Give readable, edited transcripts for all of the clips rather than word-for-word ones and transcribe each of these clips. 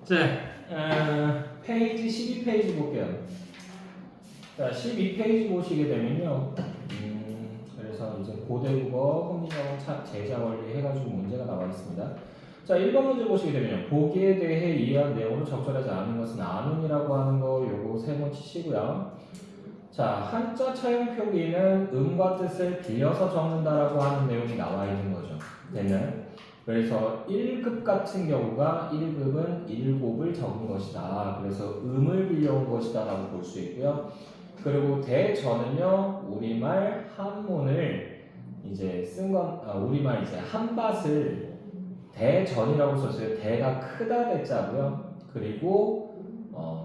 자, 페이지 12페이지 볼게요. 자, 12페이지 보시게 되면요. 그래서 이제 고대국어, 흥미영어, 제자 원리 해가지고 문제가 나와 있습니다. 자, 1번 문제 보시게 되면요. 보기에 대해 이해한 내용으로 적절하지 않은 것은 아는이라고 하는 거 요거 세모 치시고요. 자, 한자 차용 표기는 음과 뜻을 빌려서 적는다라고 하는 내용이 나와 있는 거죠. 됐나요? 그래서 1급 같은 경우가 1급은 7을 적은 것이다. 그래서 음을 빌려온 것이다 라고 볼 수 있고요. 그리고 대전은요, 우리말 한문을 이제 쓴 건, 우리말 이제 한밭을 대전이라고 썼어요. 대가 크다 대자고요. 그리고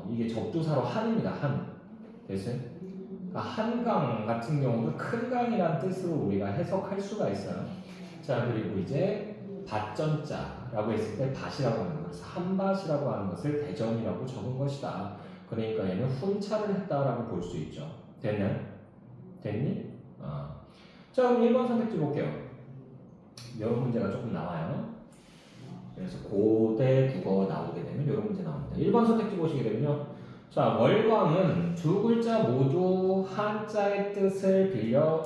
이게 접두사로 한입니다. 한. 됐어요? 그러니까 한강 같은 경우도 큰 강이라는 뜻으로 우리가 해석할 수가 있어요. 자, 그리고 이제 밭전자라고 했을 때 밭이라고 하는 것을 한밭이라고 하는 것을 대전이라고 적은 것이다. 그러니까 얘는 훈차를 했다라고 볼 수 있죠. 됐나요? 됐니? 자, 그럼 1번 선택지 볼게요. 이런 문제가 조금 나와요. 그래서 고대 국어 나오게 되면 이런 문제 나옵니다. 1번 선택지 보시게 되면요. 자, 월광은 두 글자 모두 한자의 뜻을 빌려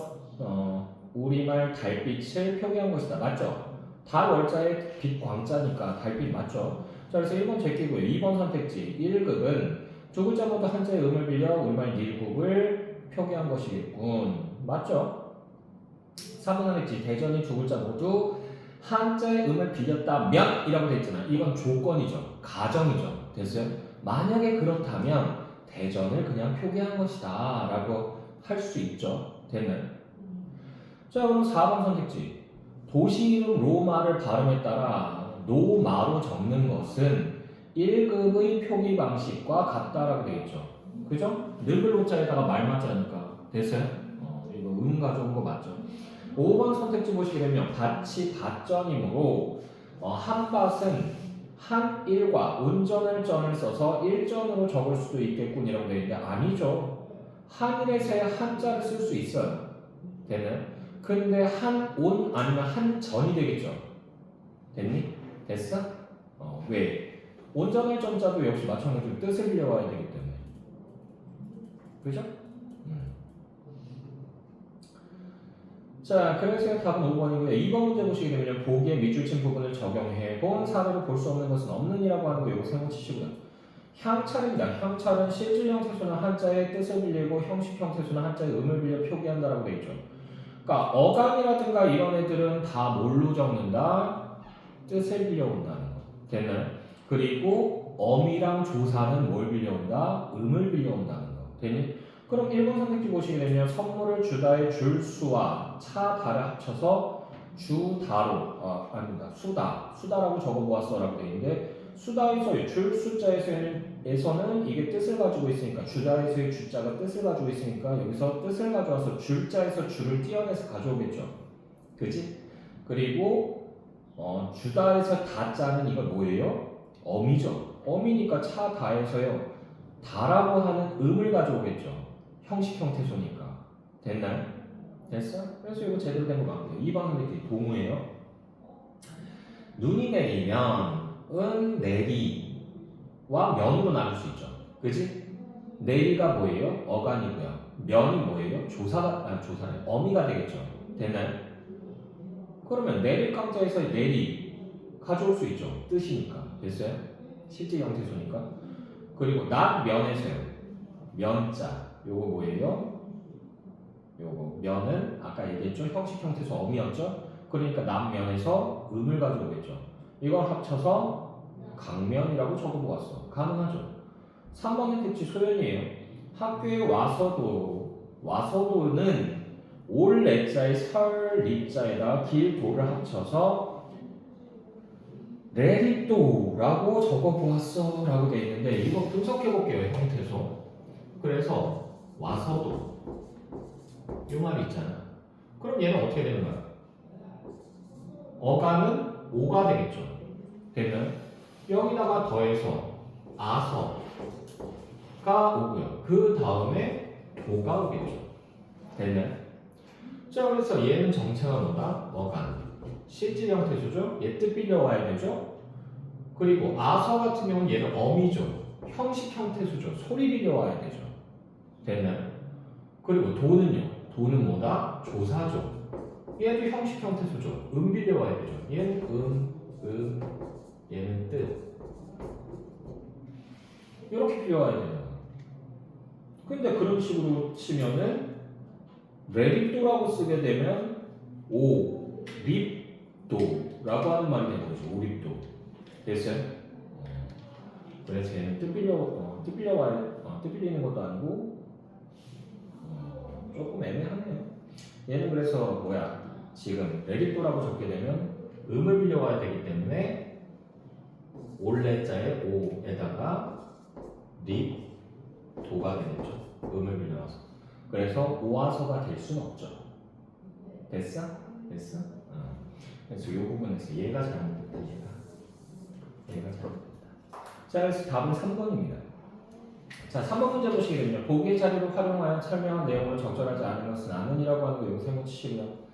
우리말 달빛을 표기한 것이다. 맞죠? 달 월자의 빛 광자니까 달빛 맞죠? 자, 그래서 1번 제끼고요. 2번 선택지 1급은 두 글자 모두 한자의 음을 빌려 우리말 닐국을 표기한 것이겠군. 맞죠? 3번 선택지 대전이 두 글자 모두 한자의 음을 빌렸다면 이라고 돼 있잖아. 이건 조건이죠. 가정이죠. 됐어요? 만약에 그렇다면 대전을 그냥 표기한 것이다 라고 할 수 있죠. 됐나요? 자, 그럼 4번 선택지 도시 이름 로마를 발음에 따라 노마로 적는 것은 1급의 표기 방식과 같다라고 되어 있죠. 그죠? 늙을 노자에다가 말 맞자니까. 됐어요? 이거 가져온 거 맞죠? 5번 선택지 보시게 되면 밭이 밭전이므로 한밭은 한일과 운전을 전을 써서 일전으로 적을 수도 있겠군이라고 되어 있는데 아니죠. 한일에서의 한자를 쓸 수 있어요. 되는. 근데 한온 아니면 한전이 되겠죠. 됐니? 됐어? 왜? 온전할 전자도 역시 마찬가지로 뜻을 빌려와야 되기 때문에. 그죠? 자, 그래서 답은 5번이고요. 2번 문제 보시게 되면 보기에 밑줄 친 부분을 적용해 본 사례로 볼 수 없는 것은 없는이라고 하는 거 이거 세모 치시고요. 향찰입니다. 향찰은 실질 형태수는 한자의 뜻을 빌리고 형식 형태수는 한자의 음을 빌려 표기한다라고 되어 있죠. 그러니까 어감이라든가 이런 애들은 다 뭘로 적는다? 뜻을 빌려온다는 거. 됐나요? 그리고 어미랑 조사는 뭘 빌려온다? 음을 빌려온다는 거. 됐니? 그럼 1번 선택지 보시게 되면 선물을 주다의 줄수와 차다를 합쳐서 주다로 아닙니다. 수다라고 적어보았어 라고 되어 있는데 수다에서의 줄수자에서는 이게 뜻을 가지고 있으니까 주다에서의 주자가 뜻을 가지고 있으니까 여기서 뜻을 가져와서 줄자에서 줄을 띄어내서 가져오겠죠. 그지? 그리고 주다에서 다자는 이거 뭐예요? 어미죠. 어미니까 차다에서요. 다라고 하는 음을 가져오겠죠. 형식 형태소니까. 됐나요? 됐어? 그래서 이거 제대로 된 거 맞고요. 2번 선택지 동우예요. 눈이 내리면 은 내리와 면으로 나눌 수 있죠. 그지? 내리가 뭐예요? 어간이고요. 면이 뭐예요? 조사는 어미가 되겠죠. 됐나요? 그러면 내릴 강자에서 내리 가져올 수 있죠. 뜻이니까. 됐어요? 실제 형태소니까. 그리고 낮면에서요. 면자. 요거 뭐예요? 요거 면은 아까 얘기했죠. 형식 형태소 어미였죠. 그러니까 남면에서 음을 가져오겠죠. 이걸 합쳐서 강면이라고 적어보았어. 가능하죠. 3번 선택지 소연이에요. 학교에 와서도는 올 내자에 설 리자에다 길도를 합쳐서 레리도라고 적어보았어 라고 되어 있는데 이거 분석해볼게요. 형태소. 그래서 와서도 이 말이 있잖아. 그럼 얘는 어떻게 되는 거야? 어감은 오가 되겠죠. 되면 여기다가 더해서 아서가 오고요. 그 다음에 도가 오겠죠. 되면 자, 그래서 얘는 정체가 뭐다? 어감. 실질 형태소죠. 얘 뜻 빌려와야 되죠. 그리고 아서 같은 경우는 얘는 어미죠. 형식 형태수죠. 소리 빌려와야 되죠. 됐나요? 그리고 도는요. 도는 뭐다? 조사죠. 얘도 형식 형태수죠. 빌려와야 되죠. 얘는 얘는 뜻. 이렇게 빌려와야 돼요. 근데 그런 식으로 치면은 레립도라고 쓰게 되면 오립도라고 하는 말이 되는 거죠. 오립도. 됐어요? 그래서 얘는 뜻 빌리는 것도 아니고 조금 애매하네요. 얘는 그래서 지금 레립도라고 적게 되면 음을 빌려와야 되기 때문에 올레자의 오에다가 립도가 되겠죠. 음을 빌려와서. 그래서 오와서가 될 수는 없죠. 됐어? 그래서 이 부분에서 얘가 잘못됐다. 얘가 잘못됐다. 자, 그래서 답은 3번입니다. 자, 3번 문제 보시게 되면 보기의 자료를 활용하여 설명한 내용을 적절하지 않은 것은 아는이라고 하는 거 여기 세모치시고요.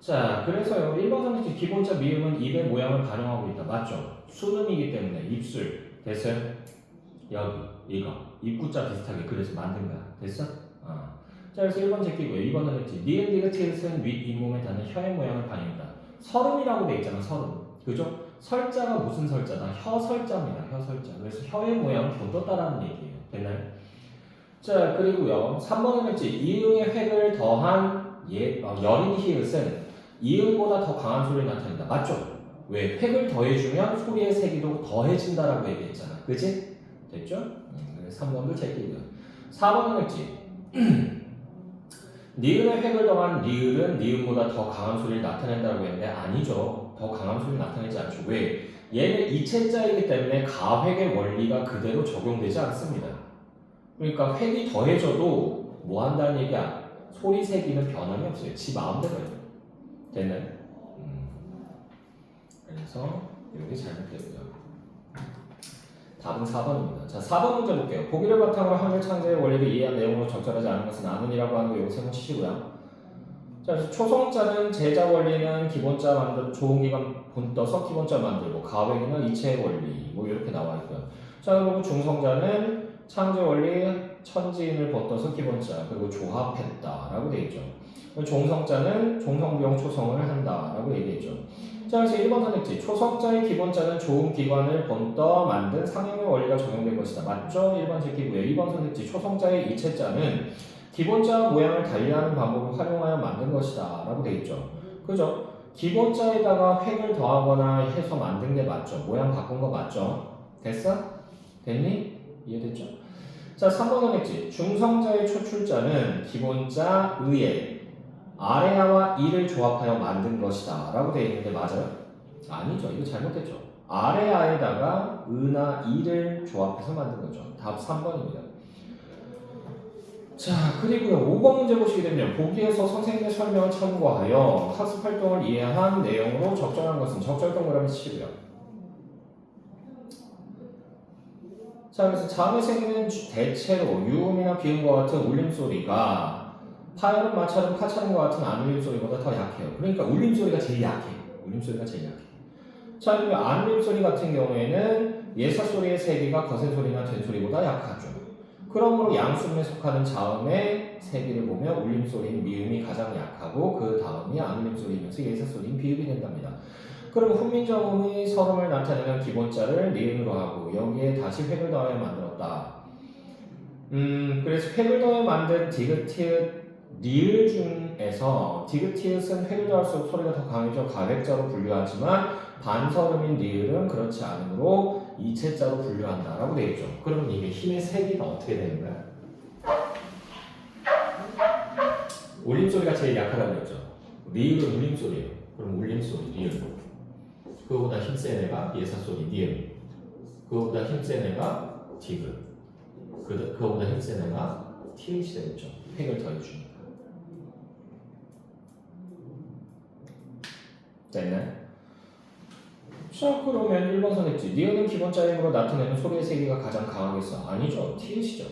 자, 그래서요 1번 선택지 기본자 미음은 입의 모양을 반영하고 있다. 맞죠? 순음이기 때문에 입술. 됐어요? 여기 이거 입구자 비슷하게 그래서 만든 거야. 됐어? 자, 그래서 1번 제끼고요. 2번은 했지. 니은 디귿 티귿은 윗 잇몸에 닿는 혀의 모양을 반영한다. 서름이라고 돼 있잖아. 서름. 그죠? 설자가 무슨 설자다? 혀설자입니다. 혀설자. 그래서 혀의 모양을 돋뒀다라는 얘기예요. 됐나요? 자, 그리고요 3번은 했지. 이응의 획을 더한 여린 히읗은 이응보다 더 강한 소리를 나타낸다. 맞죠? 왜? 획을 더해주면 소리의 세기도 더해진다라고 얘기했잖아. 그치? 됐죠? 3번도 제끼고요. 4번은 했지. 니은의 획을 더한 리을은 니은보다 더 강한 소리를 나타낸다고 했는데 아니죠. 더 강한 소리를 나타내지 않죠. 왜? 얘는 이체자이기 때문에 가획의 원리가 그대로 적용되지 않습니다. 그러니까 획이 더해져도 뭐 한다는 얘기야? 소리 세기는 변함이 없어요. 지 마음대로예요. 됐나요? 그래서 여기 잘못되고요. 답은 4번입니다. 자, 4번 문제 볼게요. 보기를 바탕으로 한글 창제의 원리를 이해한 내용으로 적절하지 않은 것은 아는이라고 하는 거 요거 세모 치시고요. 자, 그래서 초성자는 제자 원리는 기본자 만들고 좋은 기관 본떠서 기본자 만들고 가획이나 이체의 원리 뭐 이렇게 나와 있고요. 자, 그리고 중성자는 창제 원리 천지인을 벗떠서 기본자 그리고 조합했다라고 되어 있죠. 종성자는 종성부형 초성을 한다라고 얘기했죠. 자, 그래서 1번 선택지 초성자의 기본자는 좋은 기관을 본떠 만든 상형의 원리가 적용된 것이다. 맞죠? 1번 제끼고요. 2번 선택지 초성자의 이체자는 기본자 모양을 달리하는 방법을 활용하여 만든 것이다 라고 되어 있죠. 그죠? 기본자에다가 획을 더하거나 해서 만든 게 맞죠? 모양 바꾼 거 맞죠? 됐어? 됐니? 이해됐죠? 자, 3번 선택지 중성자의 초출자는 기본자 의에 아래아와 이를 조합하여 만든 것이다 라고 되어 있는데 맞아요? 아니죠. 이거 잘못됐죠. 아래아에다가 의나 이를 조합해서 만든 거죠. 답 3번입니다. 자, 그리고요 5번 문제 보시게 되면 보기에서 선생님의 설명을 참고하여 학습 활동을 이해한 내용으로 적절한 것은 적절 동그라미 치고요. 자, 그래서 자음의 생기는 대체로 유음이나 비음과 같은 울림소리가 파열음, 마찰음, 카찰음과 같은 안 울림 소리보다 더 약해요. 그러니까 울림 소리가 제일 약해. 울림 소리가 제일 약해. 자, 그리고 안 울림 소리 같은 경우에는 예사 소리의 세기가 거센 소리나 된 소리보다 약하죠. 그러므로 양수음에 속하는 자음의 세기를 보면 울림 소리인 미음이 가장 약하고 그 다음이 안 울림 소리이면서 예사 소리인 비음이 된답니다. 그럼 훈민정음이 서름을 나타내는 기본자를 니은으로 하고 여기에 다시 획을 더하여 만들었다. 그래서 획을 더해 만든 디귿, 티읕, 리을 중에서 디귿, 티읕은 획을 더할수록 소리가 더 강해져 가획자로 분류하지만 반서름인 리을은 그렇지 않으므로 이체자로 분류한다라고 되어 있죠. 그러면 이게 힘의 세기가 어떻게 되는 거야? 울림소리가 제일 약하다고 했죠. 리을은 울림소리예요. 그럼 울림소리, 리을. 그거보다 힘센 애가 예사소리, 니은. 그거보다 힘센 애가 디귿. 그거보다 힘센 애가 티읕이 되겠죠. 획을 더해주니까. 됐나요? 자, 그러면 1번 선택지 니은은 기본자음으로 나타내는 소리의 세기가 가장 강하겠어? 아니죠. 티읕이죠.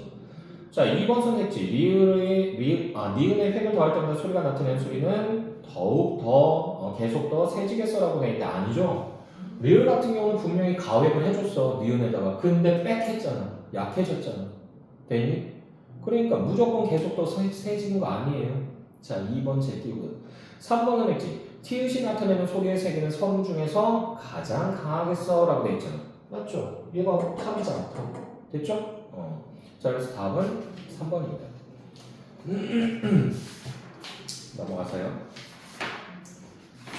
자, 2번 선택지 니은의 획을 더할 때마다 소리가 나타내는 소리는 더욱 더 계속 더 세지겠어라고 되어 있는데 아니죠. 리을 같은 경우는 분명히 가획을 해줬어. 니은에다가. 근데 빽 했잖아. 약해졌잖아. 됐니? 그러니까 무조건 계속 더 세지는 거 아니에요. 자, 2번 제끼고요. 3번은 했지. 티읕이 나타내는 소리의 세계는 선 중에서 가장 강하겠어 라고 돼 있잖아. 맞죠? 얘가 탑이잖아. 탑. 됐죠? 자, 그래서 답은 3번입니다. 넘어가세요.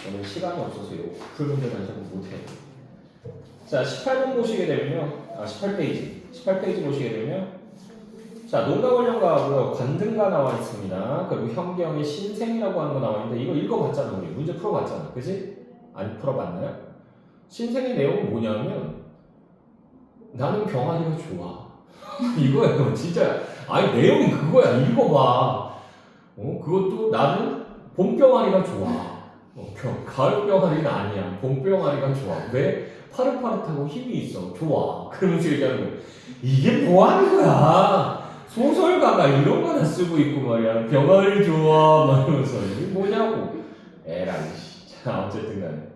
오늘 시간이 없어서 요 풀문제만 자꾸 못해. 자, 18번 보시게 되면요. 18페이지. 18페이지 보시게 되면 자, 농가 관련가하고요. 관등가 나와 있습니다. 그리고 현경의 신생이라고 하는 거 나와 있는데 이거 읽어봤잖아. 우리 문제 풀어봤잖아. 그지? 안 풀어봤나요? 신생의 내용은 뭐냐면 나는 병아리가 좋아. 이거예요. 진짜. 아니 내용이 그거야. 읽어봐. 그것도 나는 봄병아리가 좋아. 가을병아리는 아니야. 봄병아리가 좋아. 왜? 파릇파릇하고 힘이 있어. 좋아. 그러면서 얘기하는 거야. 이게 뭐 하는 거야? 소설가가 이런 거나 쓰고 있고 말이야. 병아리 좋아. 막 이러면서. 이게 뭐냐고. 에라이. 자, 어쨌든 간에.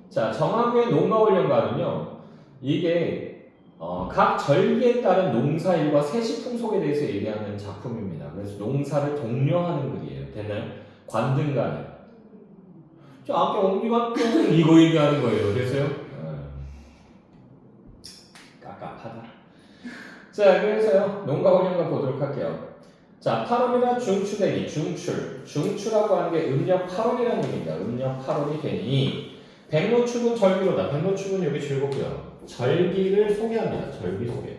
자, 정학의 농가 관련가는요. 이게 각 절기에 따른 농사일과 세시풍속에 대해서 얘기하는 작품입니다. 그래서 농사를 독려하는 글이에요. 됐나요? 관등가는. 저 아까 옹기가 뿅 이거 얘기하는 거예요. 그래서요? 깝깝하다. 자, 그래서요. 농가 관련가 보도록 할게요. 자, 8월이나 중추되기, 중출. 중추라고 하는 게 음력 8월이라는 얘기입니다. 음력 8월이 되니 백로축은 절기로다. 백로축은 여기 줄거고요. 절기를 소개합니다. 절기 소개.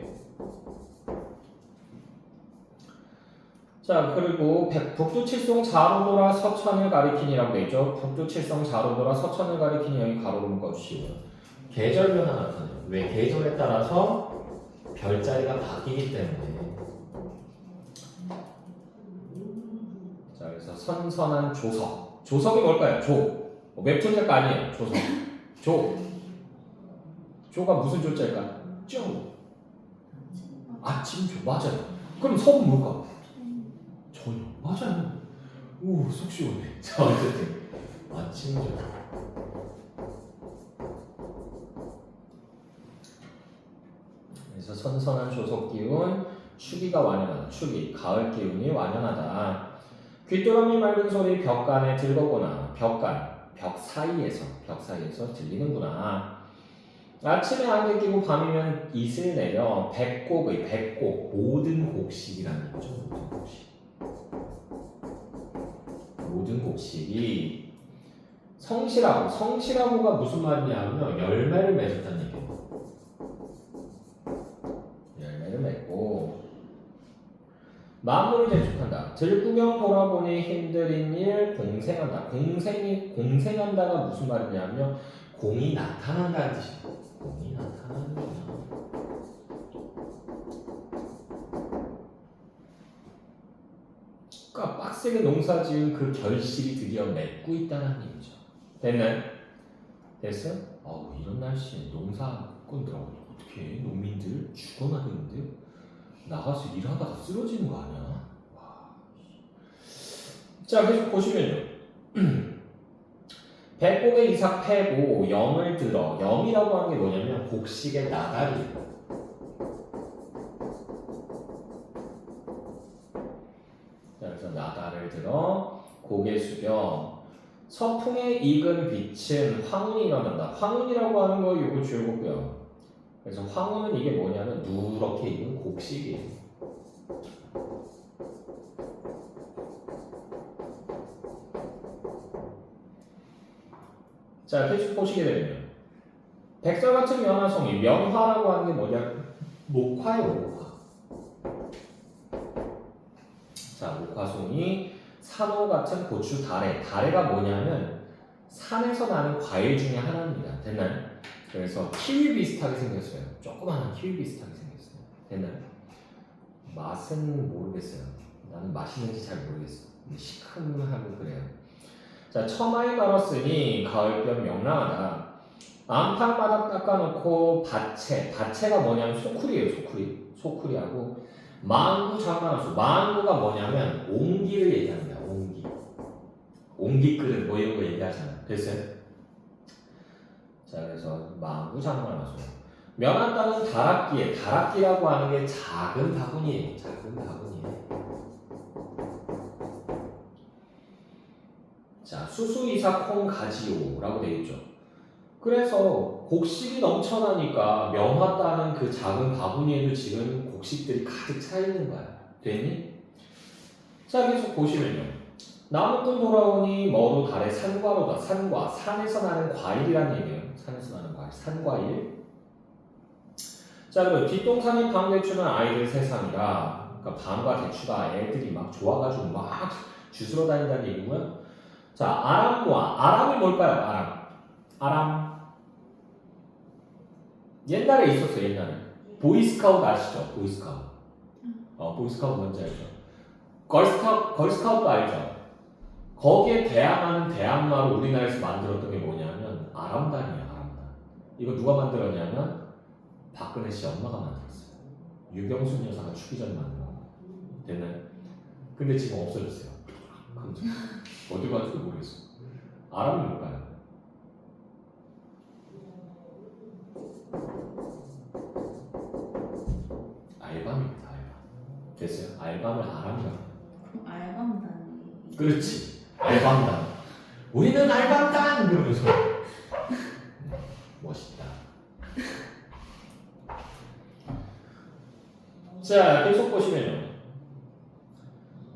자, 그리고 북두칠성 자로도라 서천을 가리키니라고 되어 있죠. 북두칠성 자로도라 서천을 가리키니 여기 가로로 묶어주시고요. 계절 변화 나타나요. 왜? 계절에 따라서 별자리가 바뀌기 때문에. 자, 그래서 선선한 조석. 조석이 뭘까요? 조. 웹툰 작가 아니에요. 조석. 조. 조가 무슨 조자일까? 조. 아침조. 맞아요. 그럼 석은 뭘까? 저녁. 맞아요. 오, 속 시원해. 자, 어쨌든 아침조. 그래서 선선한 조석 기운, 추기가 완연하다. 추기, 가을 기운이 완연하다. 귀뚜라미 맑은 소리 벽간에 들거거나 벽 사이에서 들리는구나. 아침에 안개 끼고 밤이면 이슬 내려 백곡 모든 곡식이라는 거죠. 모든 곡식이 성실하고가 무슨 말이냐면요. 열매를 맺었다는 얘기예요. 열매를 맺고 만물을 재촉한다. 들구경 돌아보니 힘들인 일 공생한다. 공생한다가 무슨 말이냐면 공이 나타난다는 뜻이에요. 공이 나타나는 거야. 그러니까 빡세게 농사 지은 그 결실이 드디어 맺고 있다는 얘기죠. 됐나요? 됐어요? 이런 날씨에 농사꾼들하고 어떻게 해? 농민들 죽어나겠는데? 나가서 일하다가 쓰러지는 거 아니야? 와. 자, 계속 보시면요. 백곡에 이삭 패고 염을 들어. 염이라고 하는 게 뭐냐면 곡식의 나달이에요. 자, 그래서 나달을 들어 고개 숙여 서풍에 익은 빛은 황운이 일어난다. 황운이라고 하는 거 요거 줄거고요. 그래서 황운은 이게 뭐냐면 누렇게 익은 곡식이에요. 자, 계속 보시게 되면 백설 같은 면화송이 면화라고 하는 게 뭐냐? 목화예요, 목화. 자, 목화송이 산호 같은 고추 다래가 뭐냐면 산에서 나는 과일 중에 하나입니다. 됐나요? 그래서 키위 비슷하게 생겼어요. 조그마한 키위 비슷하게 생겼어요. 됐나요? 맛은 모르겠어요. 나는 맛있는지 잘 모르겠어. 시큼하고 그래요. 자, 처마에 갈았으니 가을볕 명랑하다. 안팎바닥 닦아놓고 밭채가 뭐냐면 소쿠리예요. 소쿠리하고 망구 장난하수. 망구가 뭐냐면 옹기를 얘기합니다. 옹기 그릇 뭐 이런 거 얘기하잖아요. 됐어요? 자, 그래서 마구장만하죠. 면한다는 다락기에, 다락기라고 하는 게 작은 바구니예요. 작은 바구니예요. 자, 수수이사 콩 가지요라고 되어 있죠. 그래서 곡식이 넘쳐나니까 명화따는 그 작은 바구니에도 지금 곡식들이 가득 차 있는 거야. 됐니? 자, 계속 보시면요. 나무꾼 돌아오니 머루 달에 산과로다. 산과, 산에서 나는 과일이란 얘기예요. 산에서 나는 과일, 산과일. 자, 그리고 뒷동산이 방대추는 아이들 세상이라. 그러니까 방과 대추가 애들이 막 좋아가지고 막 주스러 다닌다는 얘기고요. 자, 아람과, 아람이 뭘까요? 아람. 옛날에 있었어요, 옛날에. 보이스카우트 아시죠? 보이스카우트. 보이스카우트 뭔지 알죠? 걸스카우트도 알죠? 거기에 대항하는 대항마로 우리나라에서 만들었던 게 뭐냐면 아람단이에요, 아람단. 이거 누가 만들었냐면 박근혜 씨 엄마가 만들었어요. 유경순 여사가 죽기 전에 만든 거. 됐나요? 근데 지금 없어졌어요. 어디 갔는지 모르겠어. 아람이 뭘까요? 알밤입니다. 알밤. 됐어요? 알밤을 아람이라고 해요. 그럼 알밤단이. 그렇지. 알밤단. 우리는 알밤단! 그러면서 멋있다. 자, 계속 보시면요.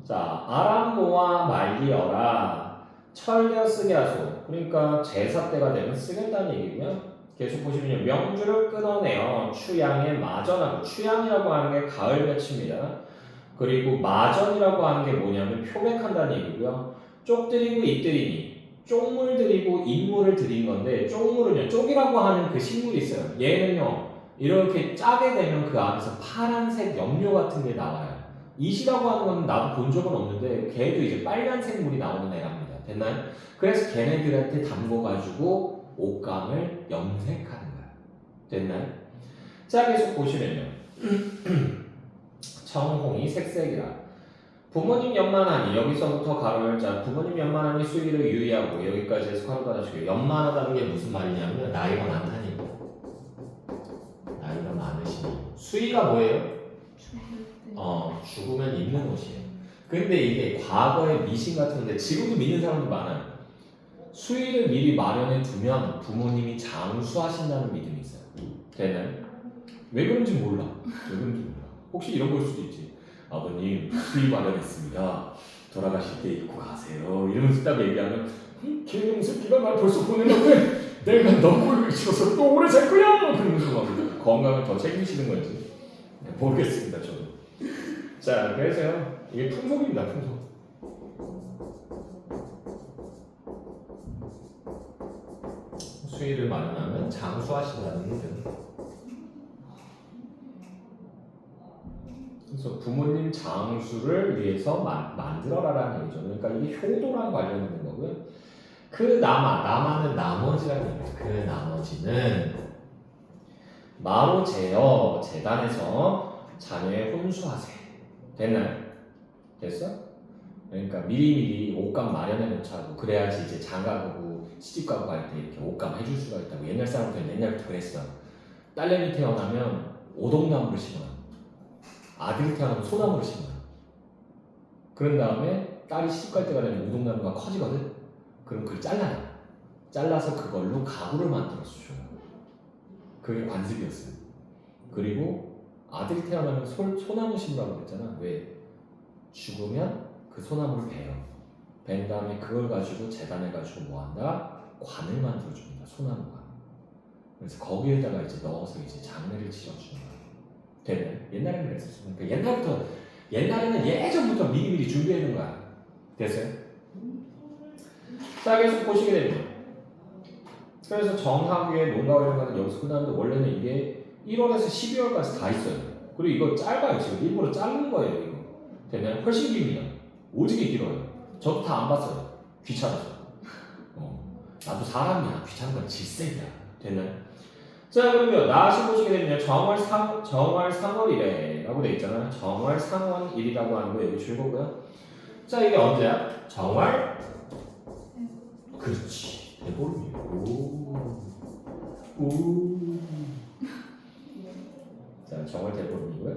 자, 아람모아 말리어라 철되어 쓰게 하소. 그러니까 제사 때가 되면 쓰겠다는 얘기고요. 계속 보시면요. 명주를 끊어내어 추양에 마전하고, 추양이라고 하는 게 가을 맺힙니다. 그리고 마전이라고 하는 게 뭐냐면 표백한다는 얘기고요. 쪽들이고 잎들이니, 쪽물 들이고 잎물을 들인 건데, 쪽물은요, 쪽이라고 하는 그 식물이 있어요. 얘는요, 이렇게 짜게 되면 그 안에서 파란색 염료 같은 게 나와요. 잇이라고 하는 건 나도 본 적은 없는데 걔도 이제 빨간색 물이 나오는 애랍니다. 됐나요? 그래서 걔네들한테 담궈가지고 옷감을 염색하는 거야. 됐나요? 자, 계속 보시면요. 청홍이 색색이라. 부모님 연만하니, 여기서부터 가로를 자, 부모님 연만하니 수위를 유의하고, 여기까지 해서 가로 닫아주고요. 연만하다는 게 무슨 말이냐면 나이가 많다니. 나이가 많으시니. 수위가 뭐예요? 죽으면 입는 옷이에요. 근데 이게 과거의 미신 같은데 지금도 믿는 사람도 많아요. 수위를 미리 마련해 두면 부모님이 장수하신다는 믿음이 있어요. 되나요? 왜 그런지 몰라. 혹시 이런 걸 수도 있지. 아버님 수위 마련했습니다. 돌아가실 때 입고 가세요. 이러면서 딱 얘기하면 김용석이가 날 벌써 보내는데 내가 너 꼴을 치러서 또 오래 살 거야. 그러면서 막 건강을 더 챙기시는 건지 모르겠습니다. 저도. 자, 그래서요. 이게 풍속입니다. 풍속. 수위를 마련하면 장수하신다는 뜻. 그래서 부모님 장수를 위해서 만들어라라는 얘기죠. 그러니까 이게 효도랑 관련된 거고요. 그 남아는 나머지라는 얘기예요. 그 나머지는 마로 제어 재단에서 자녀의 혼수하세. 됐나요? 됐어? 그러니까 미리미리 옷감 마련해 놓자고, 그래야지 이제 장가가고 시집가고 갈 때 이렇게 옷감 해줄 수가 있다고. 옛날 사람들은 옛날부터 그랬어. 딸내미 태어나면 오동나무를 심어. 아들이 태어나면 소나무를 심어. 그런 다음에 딸이 시집갈 때가 되면 오동나무가 커지거든. 그럼 그걸 잘라요. 잘라서 그걸로 가구를 만들어서 줘요. 그게 관습이었어요. 그리고 아들이 태어나면 소나무 심으라고 그랬잖아. 왜? 죽으면 그 소나무를 베요. 벤 다음에 그걸 가지고 재단해가지고 뭐한다? 관을 만들어줍니다. 소나무가. 그래서 거기에다가 이제 넣어서 이제 장례를 치러주는 거예요. 되네. 옛날에는 그랬었어요. 그러니까 옛날에는 예전부터 미리미리 준비해놓은 거야. 됐어요? 자, 계속 보시게 됩니다. 그래서 정하게 농가활용가는 여기서 끝나는데 원래는 이게 1월에서 12월까지 다 있어요. 그리고 이거 짧아요. 지금 일부러 자른 거예요. 이거. 되면 훨씬 깁니다. 오지게 길어요. 저도 다 안 봤어요. 귀찮아서. 나도 사람이야. 귀찮은 건 질색이야. 됐나요? 자, 그러면 나시 보시게 되면 정월 상월이래 라고 돼 있잖아요. 정월 상월일이라고 하는 거 여기 줄 거고요. 자, 이게 언제야? 정월? 그렇지. 대보름이에요. 우. 자, 정월 대본이고요.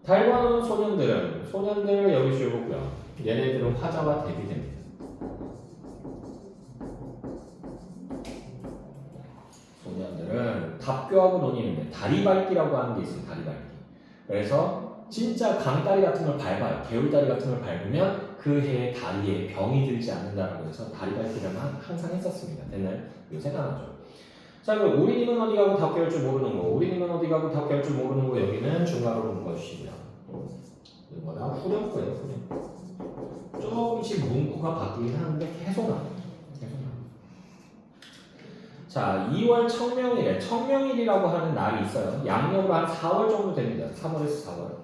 달관 소년들 여기 주고요. 얘네들은 화자와 대비됩니다. 소년들은 답교하고 논의는데 다리밟기라고 하는 게 있어요. 다리밟기. 그래서 진짜 강다리 같은 걸 밟아요. 개울다리 같은 걸 밟으면 그 해에 다리에 병이 들지 않는다라고 해서 다리밟기를 항상 했었습니다. 됐나요? 요새는 안 하죠. 자, 그럼 우리님은 어디 가고 답교할 줄 모르는 거, 우리님은 어디 가고 답교할 줄 모르는 거 여기는 중괄호로 묶어주시고요. 이거다 후렴구예요, 후렴구. 조금씩 문구가 바뀌긴 하는데 계속 나와요. 계속 나와요. 자, 2월 청명일에 청명일이라고 하는 날이 있어요. 양력으로 한 4월 정도 됩니다. 3월에서 4월.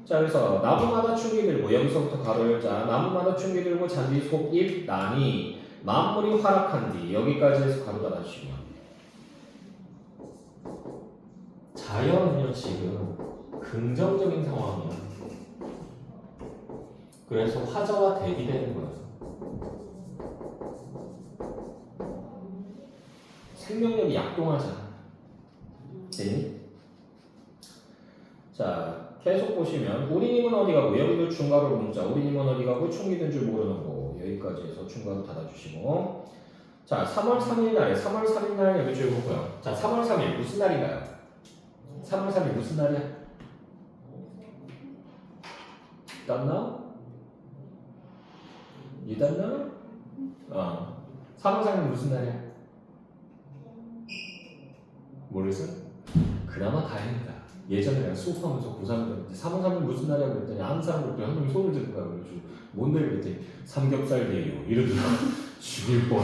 자, 그래서 나무마다 충기 들고 여기서부터 가로 열자 나무마다 충기 들고 잔디 속잎 나니 만물이 활락한 뒤 여기까지 해서 가로 닫아주시고요. 자연은요 지금 긍정적인 상황이야. 그래서 화자와 대비되는 거예요. 생명력이 약동하잖아. 되니? 자, 계속 보시면 우리님은 어디 가고 여기도 중괄호로 문자 우리님은 어디 가고 충기 든 줄 모르는 거 여기까지 해서 중괄호 닫아주시고 자 3월 3일 날에 3월 3일 날 여기 줄 보고요. 자 3월 3일 무슨 날인가요? 3월 3일 무슨 날이야? Don't know? You don't know? 3월 3일 무슨 날이야? 모르겠어? 그나마 다행이다. 예전에 내가 수업하면서 고3들 3월 3일 무슨 날이라고 그랬더니 아는 사람들 한 명이 손을 드는 거야. 그래가지고 뭔데 그랬더니 삼겹살 데이요 이러더니 죽일 뻔.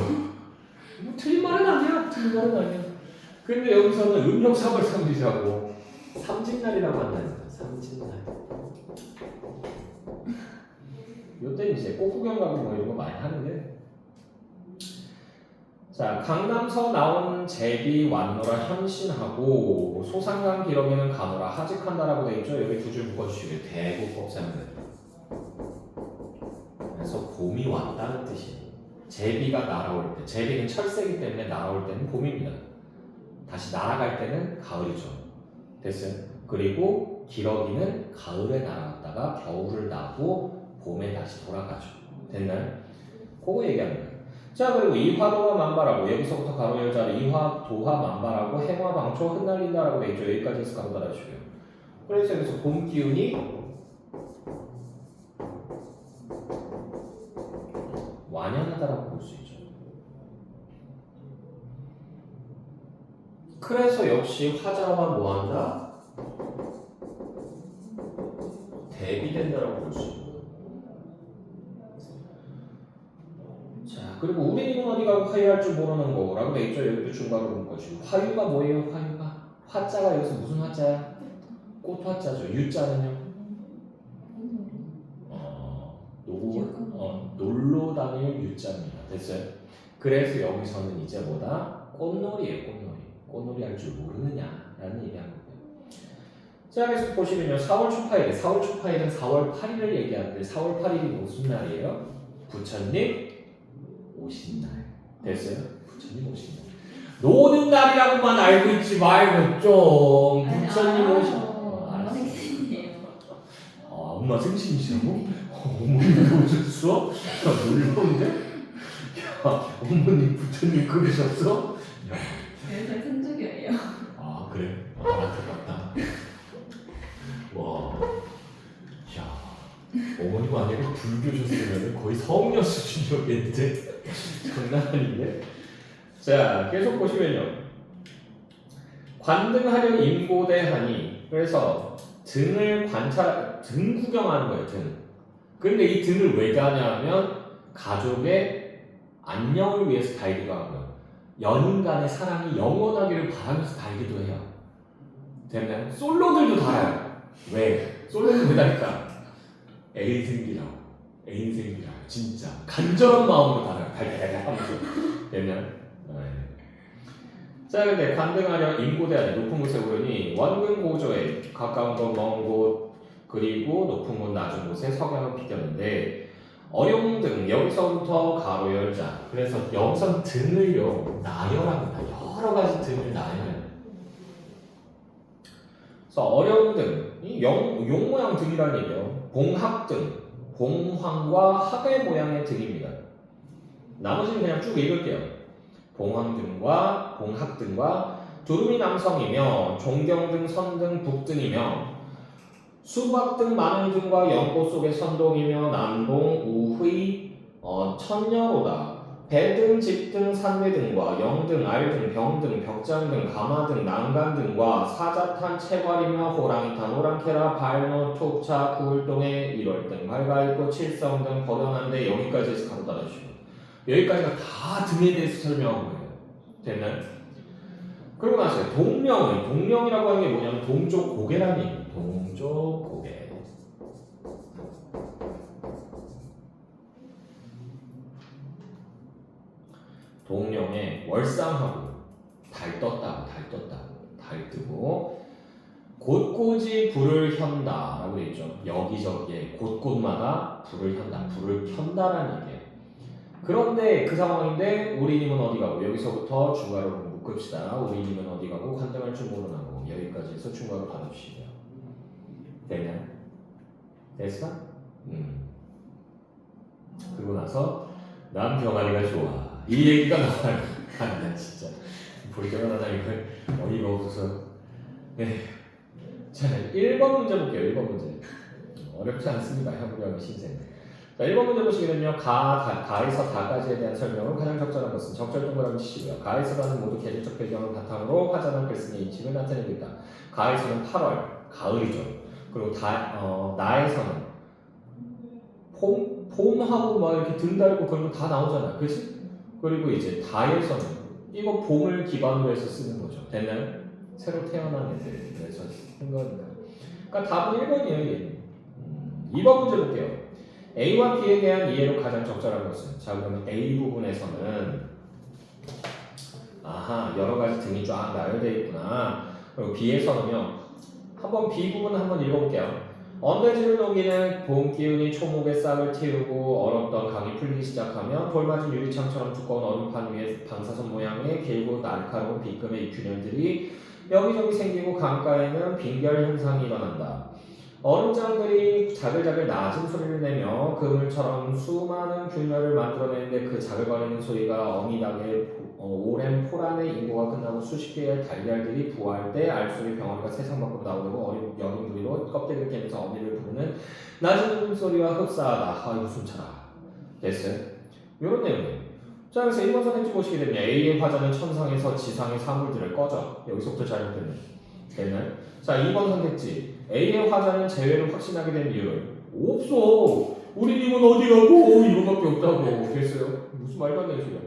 뭐 틀린 말은 아니야. 틀린 말은 아니야. 근데 여기서는 음력 3월 3일이라고 삼진날이라고 한다니까. 삼진날. 요때는 이제 꽃구경 가고 뭐 이런 거 많이 하는데 자 강남서 나온 제비 왔노라 현신하고 소상강 기러기는 가노라 하직한다라고 돼 있죠. 여기 두 줄 묶어주시고요. 대구 곱셈들. 그래서 봄이 왔다는 뜻이에요. 제비가 날아올 때 제비는 철새이기 때문에 날아올 때는 봄입니다. 다시 날아갈 때는 가을이죠. 됐어요? 그리고 기러기는 가을에 날아갔다가 겨울을 나고 봄에 다시 돌아가죠. 됐나요? 그거 얘기하는 거예요. 자 그리고 이화도화 만발하고 여기서부터 가로 열자로 이화 도화 만발하고 해화 방초 흩날린다라고 돼 있죠. 여기까지 해서 가로 닫아주고요. 그래서 여기서 봄 기운이 완연하다라고 볼 수 있죠. 그래서 역시 화자와 뭐한다? 대비된다라고 볼 수 있고. 자 그리고 우리님은 어디 가고 화유할 줄 모르는 거라고 돼 있죠. 여기도 중괄호로 묶어주고 화유가 뭐예요? 화유가 화자가 여기서 무슨 화자야? 꽃화자죠. 유자는요? 놀러 다닐 유자입니다. 됐어요? 그래서 여기서는 이제 뭐다? 꽃놀이에요. 꽃놀이 할 줄 모르느냐라는 얘기한 거예요. 자 그래서 보시면요. 4월 초파일에 4월 초파일은 4월 8일을 얘기하는데 4월 8일이 무슨 날이에요? 부처님 오신 날. 됐어요? 부처님 오신 날. 노는 날이라고만 알고 있지 말고 좀 부처님 오신 날. 엄마 생신이에요. 엄마 생신이시라고? 어머님도 오셨어? 야 놀라운데? 야 어머님 부처님 그러셨어? 야. 그래서 천주교예요. 아 그래? 안타깝다. 와. 야 어머님 만약에 불교셨으면 거의 성녀 수준이었겠는데? 장난 아닌데? 자 계속 보시면요. 관등하려 임고대하니 그래서 등을 등 구경하는 거예요. 등. 근데 이 등을 왜 가냐면 가족의 안녕을 위해서 달기도 하고요. 연인 간의 사랑이 영원하기를 바라면서 달기도 해요. 됐나요? 솔로들도 달아요. 왜? 솔로는 왜 달까? 애인 생기라고. 애인 생기라고. 진짜 간절한 마음으로 달아요. 달달달 하면서. 됐나요? 네. 자 근데 관등하려 임고대하니 높은 곳에 오르니 원근고조에 가까운 곳 먼 곳 그리고 높은 곳 낮은 곳에 석양을 비겼는데 어룡등 여기서부터 가로 열자. 그래서 여기서 등을요 나열합니다. 여러 가지 등을 나누면 그래서 어려운 등, 이 용 모양 등이라는 얘기예요. 봉학등, 봉황과 학의 모양의 등입니다. 나머지는 그냥 쭉 읽을게요. 봉황등과 봉학등과 두루미 남성이며 종경등, 선등, 북등이며 수박등, 마늘등과 연꽃 속의 선동이며 남동, 우의, 천녀로다. 배등, 집등, 산외등과 영등, 알등, 병등, 벽장등, 가마등, 난간등과 사자탄, 채괄이며 호랑이탄, 오랑캐라, 발노, 톡차, 구울동에 1월등, 발가있고 칠성등, 버려난데 여기까지 해서 가로 따라주시고 여기까지가 다 등에 대해서 설명한 거예요. 됐나요? 그리고 나서 동명이라고 하는 게 뭐냐면 동족 고개라는 얘기예요. 동족 고개. 동령에 월상하고 달 떴다, 달 뜨고 곳곳이 불을 켠다 라고 되어 있죠. 여기저기에 곳곳마다 불을 켠다, 불을 켠다라는 얘기예요. 그런데 그 상황인데 우리님은 어디 가고 여기서부터 중괄호 묶읍시다. 우리님은 어디 가고 관등할 줄 모르나고 여기까지 해서 중괄호 받아주시고요. 됐나요? 됐어? 그리고 나서 난 병아리가 좋아. 이 얘기가 나와요. 나 진짜 볼 때마다 이걸 어이가 없어서. 네. 자, 1번 문제 볼게요. 1번 문제. 어렵지 않습니다. 해보려면 신생. 자, 1번 문제 보시게 되면 가에서 다까지에 대한 설명을 가장 적절한 것은 적절 동그라미 치시고요. 가에서라는 모두 계절적 배경을 바탕으로 화자는 글쓴이의 인칭을 나타내고 있다. 가에서는 8월, 가을이죠. 그리고 나에서는 봄하고 막 이렇게 등 달고 그런 거 다 나오잖아. 그치? 그리고 이제 다에서는 이거 봄을 기반으로 해서 쓰는 거죠. 됐나요? 새로 태어난 애들에서 쓴 거니까. 그러니까 답은 1번이에요. 2번 문제 볼게요. A와 B에 대한 이해로 가장 적절한 것은 자 그러면 A 부분에서는 여러 가지 등이 쫙 나열되어 있구나. 그리고 B에서는요. 한번 B 부분 한번 읽어볼게요. 언대지를 녹이는 봄 기운이 초목의 싹을 틔우고 얼었던 강이 풀리기 시작하면 돌맞은 유리창처럼 두꺼운 얼음판 위에 방사선 모양의 길고 날카로운 B급의 균열들이 여기저기 생기고 강가에는 빙결 현상이 일어난다. 얼음장들이 자글자글 낮은 소리를 내며 그물처럼 수많은 균열을 만들어내는데 그 자글거리는 소리가 어미닭의 오랜 포란의 인고가 끝나고 수십 개의 달걀들이 부화할 때 알소리 병아리가 세상 밖으로 나오고 여린 부위로 껍데기를 깨면서 어미를 부르는 낮은 울음소리와 흡사하다. 이거 숨차라. 됐어요? 이런 내용이에요. 자, 그래서 1번 선택지 보시게 되면 A의 화자는 천상에서 지상의 사물들을 꺼져. 여기서부터 잘못됐네. 됐나요? 자, 2번 선택지 A의 화자는 재회를 확신하게 된 이유를 없어. 우리 님은 어디 가고 이거밖에 없다고. 됐어요? 무슨 말도 안 되는 소리야.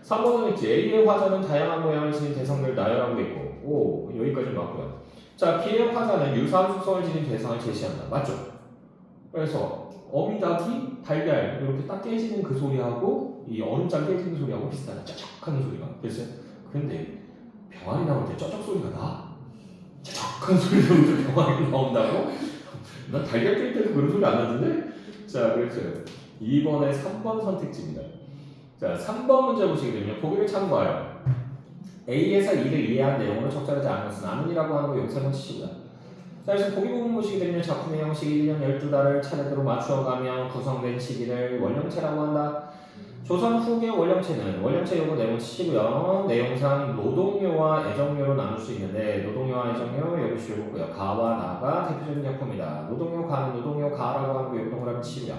3번 선택지 A의 화자는 다양한 모양을 지닌 대상들을 나열하고 있고 여기까지 맞고요. 자, B의 화자는 유사한 속성을 지닌 대상을 제시한다. 맞죠? 그래서 어미닭이 달걀 이렇게 딱 깨지는 그 소리하고 이 얼음장 깨지는 소리하고 비슷하다. 쩍쩍하는 소리가. 됐어요? 근데 병아리 나올 때 쩍쩍 소리가 나? 쩍쩍한 소리 나면서 병아리 나온다고? 난 달걀 깰 때도 그런 소리 안 나던데? 자, 그렇죠. 2번의 3번 선택지입니다. 자, 3번 문제 보시게 되면 보기를 참고하여 A에서 E를 이해한 내용으로 적절하지 않은 것은 아니라고 하는 거 용서는 치시고요. 자, 그래서 보기 부분 보시게 되면 작품의 형식이 1년 12달을 차례대로 맞추어가며 구성된 시기를 원령체라고 한다. 조선 후기의 원령체 요구 내용 치시고요. 내용상 노동요와 애정요로 나눌 수 있는데 노동요와 애정요 여기 주고요. 가와 나가 대표적인 작품이다. 노동요 가는 노동요 가라고 하는 거 용동을 하면 치고요.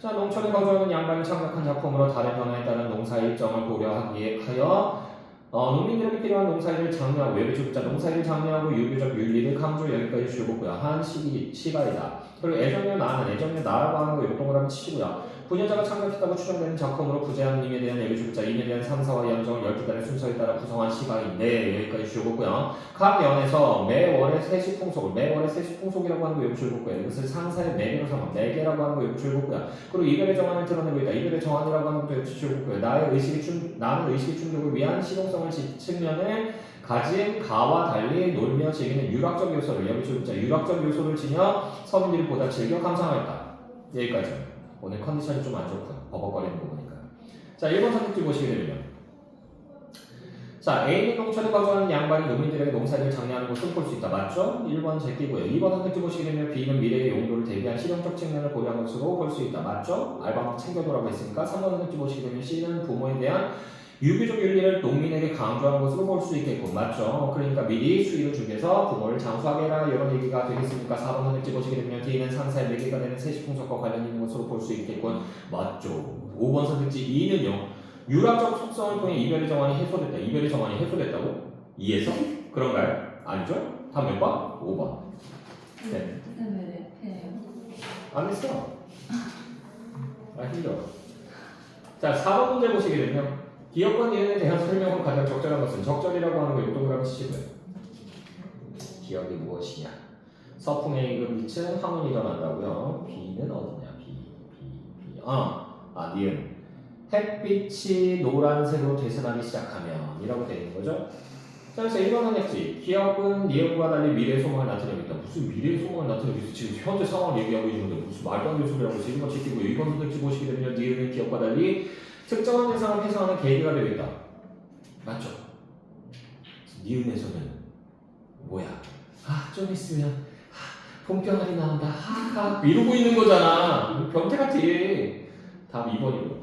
자, 농촌에 거주하는 양반이 창작한 작품으로 달의 변화에 따른 농사의 일정을 고려하기에 하여 농민들에게 필요한 농사일을 장려하고 여기저기자 농사일을 장려하고 유교적 윤리를 강조 여기까지 주고요. 한 시가이다. 그리고 애정요 나라고 하는 거 용동을 하면 치고요. 부녀자가 창작했다고 추정되는 작품으로 부재한님에 대한 여기저기자 인에 대한 상사와 연정을 12달의 순서에 따라 구성한 시가인데 여기까지 주고요. 각 연에서 매월의 세시풍속이라고 하는 거 여기 줄고요. 이것을 상사의 매개로 삼아 매개라고 하는 거 여기 줄고요. 그리고 이별의 정한을 드러내고 있다. 이별의 정한이라고 하는 것도 여기 줄고요. 나는 의식의 충족을 위한 실용성을 측면에 가진 가와 달리 놀며 즐기는 유락적 요소를 여기 줄자 유락적 요소를 지녀 서민들이 보다 즐겨 감상하였다. 여기까지. 오늘 컨디션이 좀 안 좋고요. 버벅거리는 부분이니까. 자, 1번 선택지 보시게 되면 자, A는 농촌에 거주하는 양반이 농민들에게 농사일을 장려하는 것을 볼 수 있다. 맞죠? 1번 제끼고요. 2번 선택지 보시게 되면 B는 미래의 용도를 대비한 실용적 측면을 고려한 것으로 볼 수 있다. 맞죠? 알바만 챙겨도라고 했으니까 3번 선택지 보시게 되면 C는 부모에 대한 유교적 윤리를 농민에게 강조하는 것으로 볼 수 있겠고. 맞죠? 그러니까 미리 수의를 준비해서 부모를 장수하게 해라 이런 얘기가 되겠으니까 4번 선택지 보시게 되면 D는 상사의 매개가 되는 세시풍속과 관련 있는 것으로 볼 수 있겠군. 맞죠? 5번 선택지 2는요. 유락적 속성을 통해 이별의 정환이 해소됐다. 이별의 정환이 해소됐다고? 2에서? 그런가요? 아니죠? 다음 몇 번? 5번. 네. 그다음에 네. 안 했어. 힘들어. 자, 4번 문제 보시게 되면 기업과 니은에 대한 설명은 가장 적절한 것은 적절이라고 하는 거 용도를 한번 치시고요. 기업이 무엇이냐? 서풍의 임금 밑은 황혼이 일어난다고요. B는 어디냐? B. 니은. 햇빛이 노란색으로 되살아나기 시작하면 이라고 되어 있는 거죠. 자, 그래서 1번은 했지. 기업은 니은과 달리 미래의 소망을 나타내고 있다. 무슨 미래의 소망을 나타내고 있어? 지금 현재 상황을 얘기하고 있는데 무슨 말도 안 되는 소리 하고 있어. 1번 지키고 2번 선택지 보시게 되면 니은은 기업과 달리 특정한 대상을 회상하는 계기가 되어 있다. 맞죠? 니은에서는 뭐야? 좀 있으면 봄병아리 나온다. 이러고 있는 거잖아. 변태 같아. 다음 2번이고.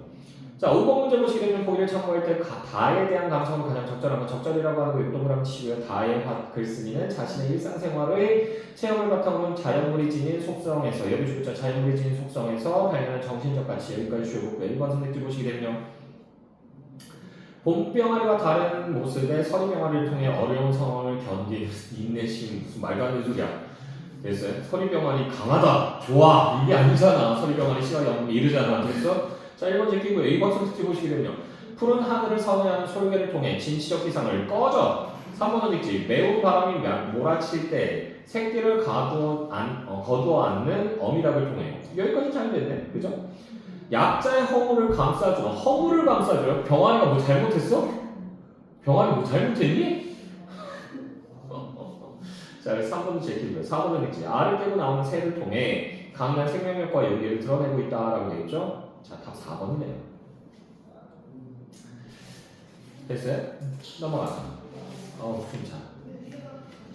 자, 5번 문제 보시게 되면 보기를 참고할 때 다에 대한 감성은 가장 적절한 건 적절이라고 하는 거 용도를 한번 치고요. 다의 글쓰기는 자신의 일상생활의 체험을 바탕으로 자연물이 지닌 속성에서 여기주부터 자연물이 지닌 속성에서 발견한 정신적 가치 여기까지 주어보고요. 1번 선택지 보시게 되면 봄병아리와 다른 모습의 서리병아리를 통해 어려운 상황을 견디는 인내심 무슨 말도 안 되는 소리야. 됐어요? 서리병아리 강하다 좋아 이게 아니잖아. 서리병아리 시각이 없는 게 이르잖아. 됐어? 자, 1번 제끼고요. 2번 선택지 보시게 되면 푸른 하늘을 선호하는 솔개를 통해 진취적 기상을 꺼져. 3번 선택지 매우 바람이 몰아칠 때 새끼를 거두어 앉는 어미락을 통해. 여기까지 잘 됐네. 그죠? 약자의 허물을 감싸주는 허물을 감싸줘요. 병아리가 뭐 잘못했어? 병아리 뭐 잘못했니? 자, 3번 제끼고요. 4번 선택지 알을 깨고 나오는 새를 통해 강한 생명력과 용기를 드러내고 있다라고 되어 있죠. 자, 답 4번이네요. 됐어요? 넘어가자. 괜찮아.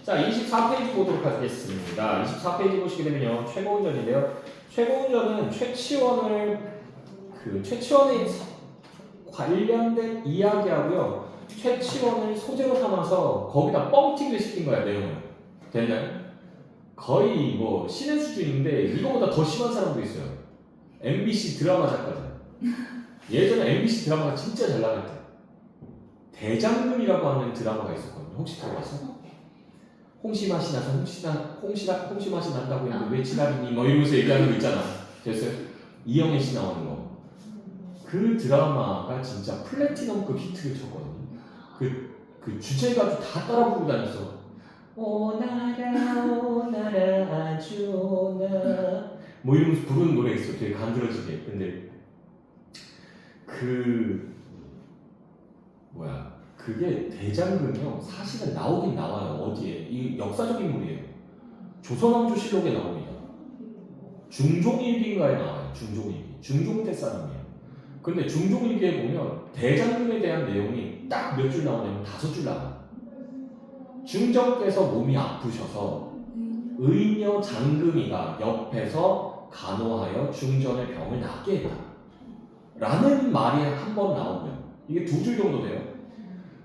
자, 24페이지 보도록 하겠습니다. 24페이지 보시게 되면요. 최고운전인데요. 최고운전은 최치원의 관련된 이야기하고요. 최치원을 소재로 삼아서 거기다 뻥튀기를 시킨 거야, 내용을. 됐나요? 거의 뭐 신의 수준인데 이거보다 더 심한 사람도 있어요. MBC 드라마 작가들. 예전에 MBC 드라마가 진짜 잘 나갈 때 대장금이라고 하는 드라마가 있었거든요. 혹시 들어봤어? 홍시 맛이 나서 홍시 맛이 난다고 했는데 왜 지랄이니? 뭐 이러면서 얘기하는 거 있잖아. 됐어요? 이영애 씨 나오는 거. 그 드라마가 진짜 플래티넘급 히트를 쳤거든요. 그 주제가도 다 따라 부르고 다녔어. 오나라 아주나 뭐 이러면서 부르는 노래 있어. 되게 간드러지게. 근데 그게 대장금이요. 사실은 나오긴 나와요. 어디에? 이 역사적 인물이에요. 조선왕조실록에 나옵니다. 중종일기인가에 나와요. 중종일기. 중종 때 사람이에요. 근데 중종일기에 보면 대장금에 대한 내용이 딱 몇 줄 나오냐면 5줄 나와요. 중정께서 몸이 아프셔서 의녀 장금이가 옆에서 간호하여 중전의 병을 낫게 했다. 라는 말이 한 번 나오면 이게 2줄 정도 돼요.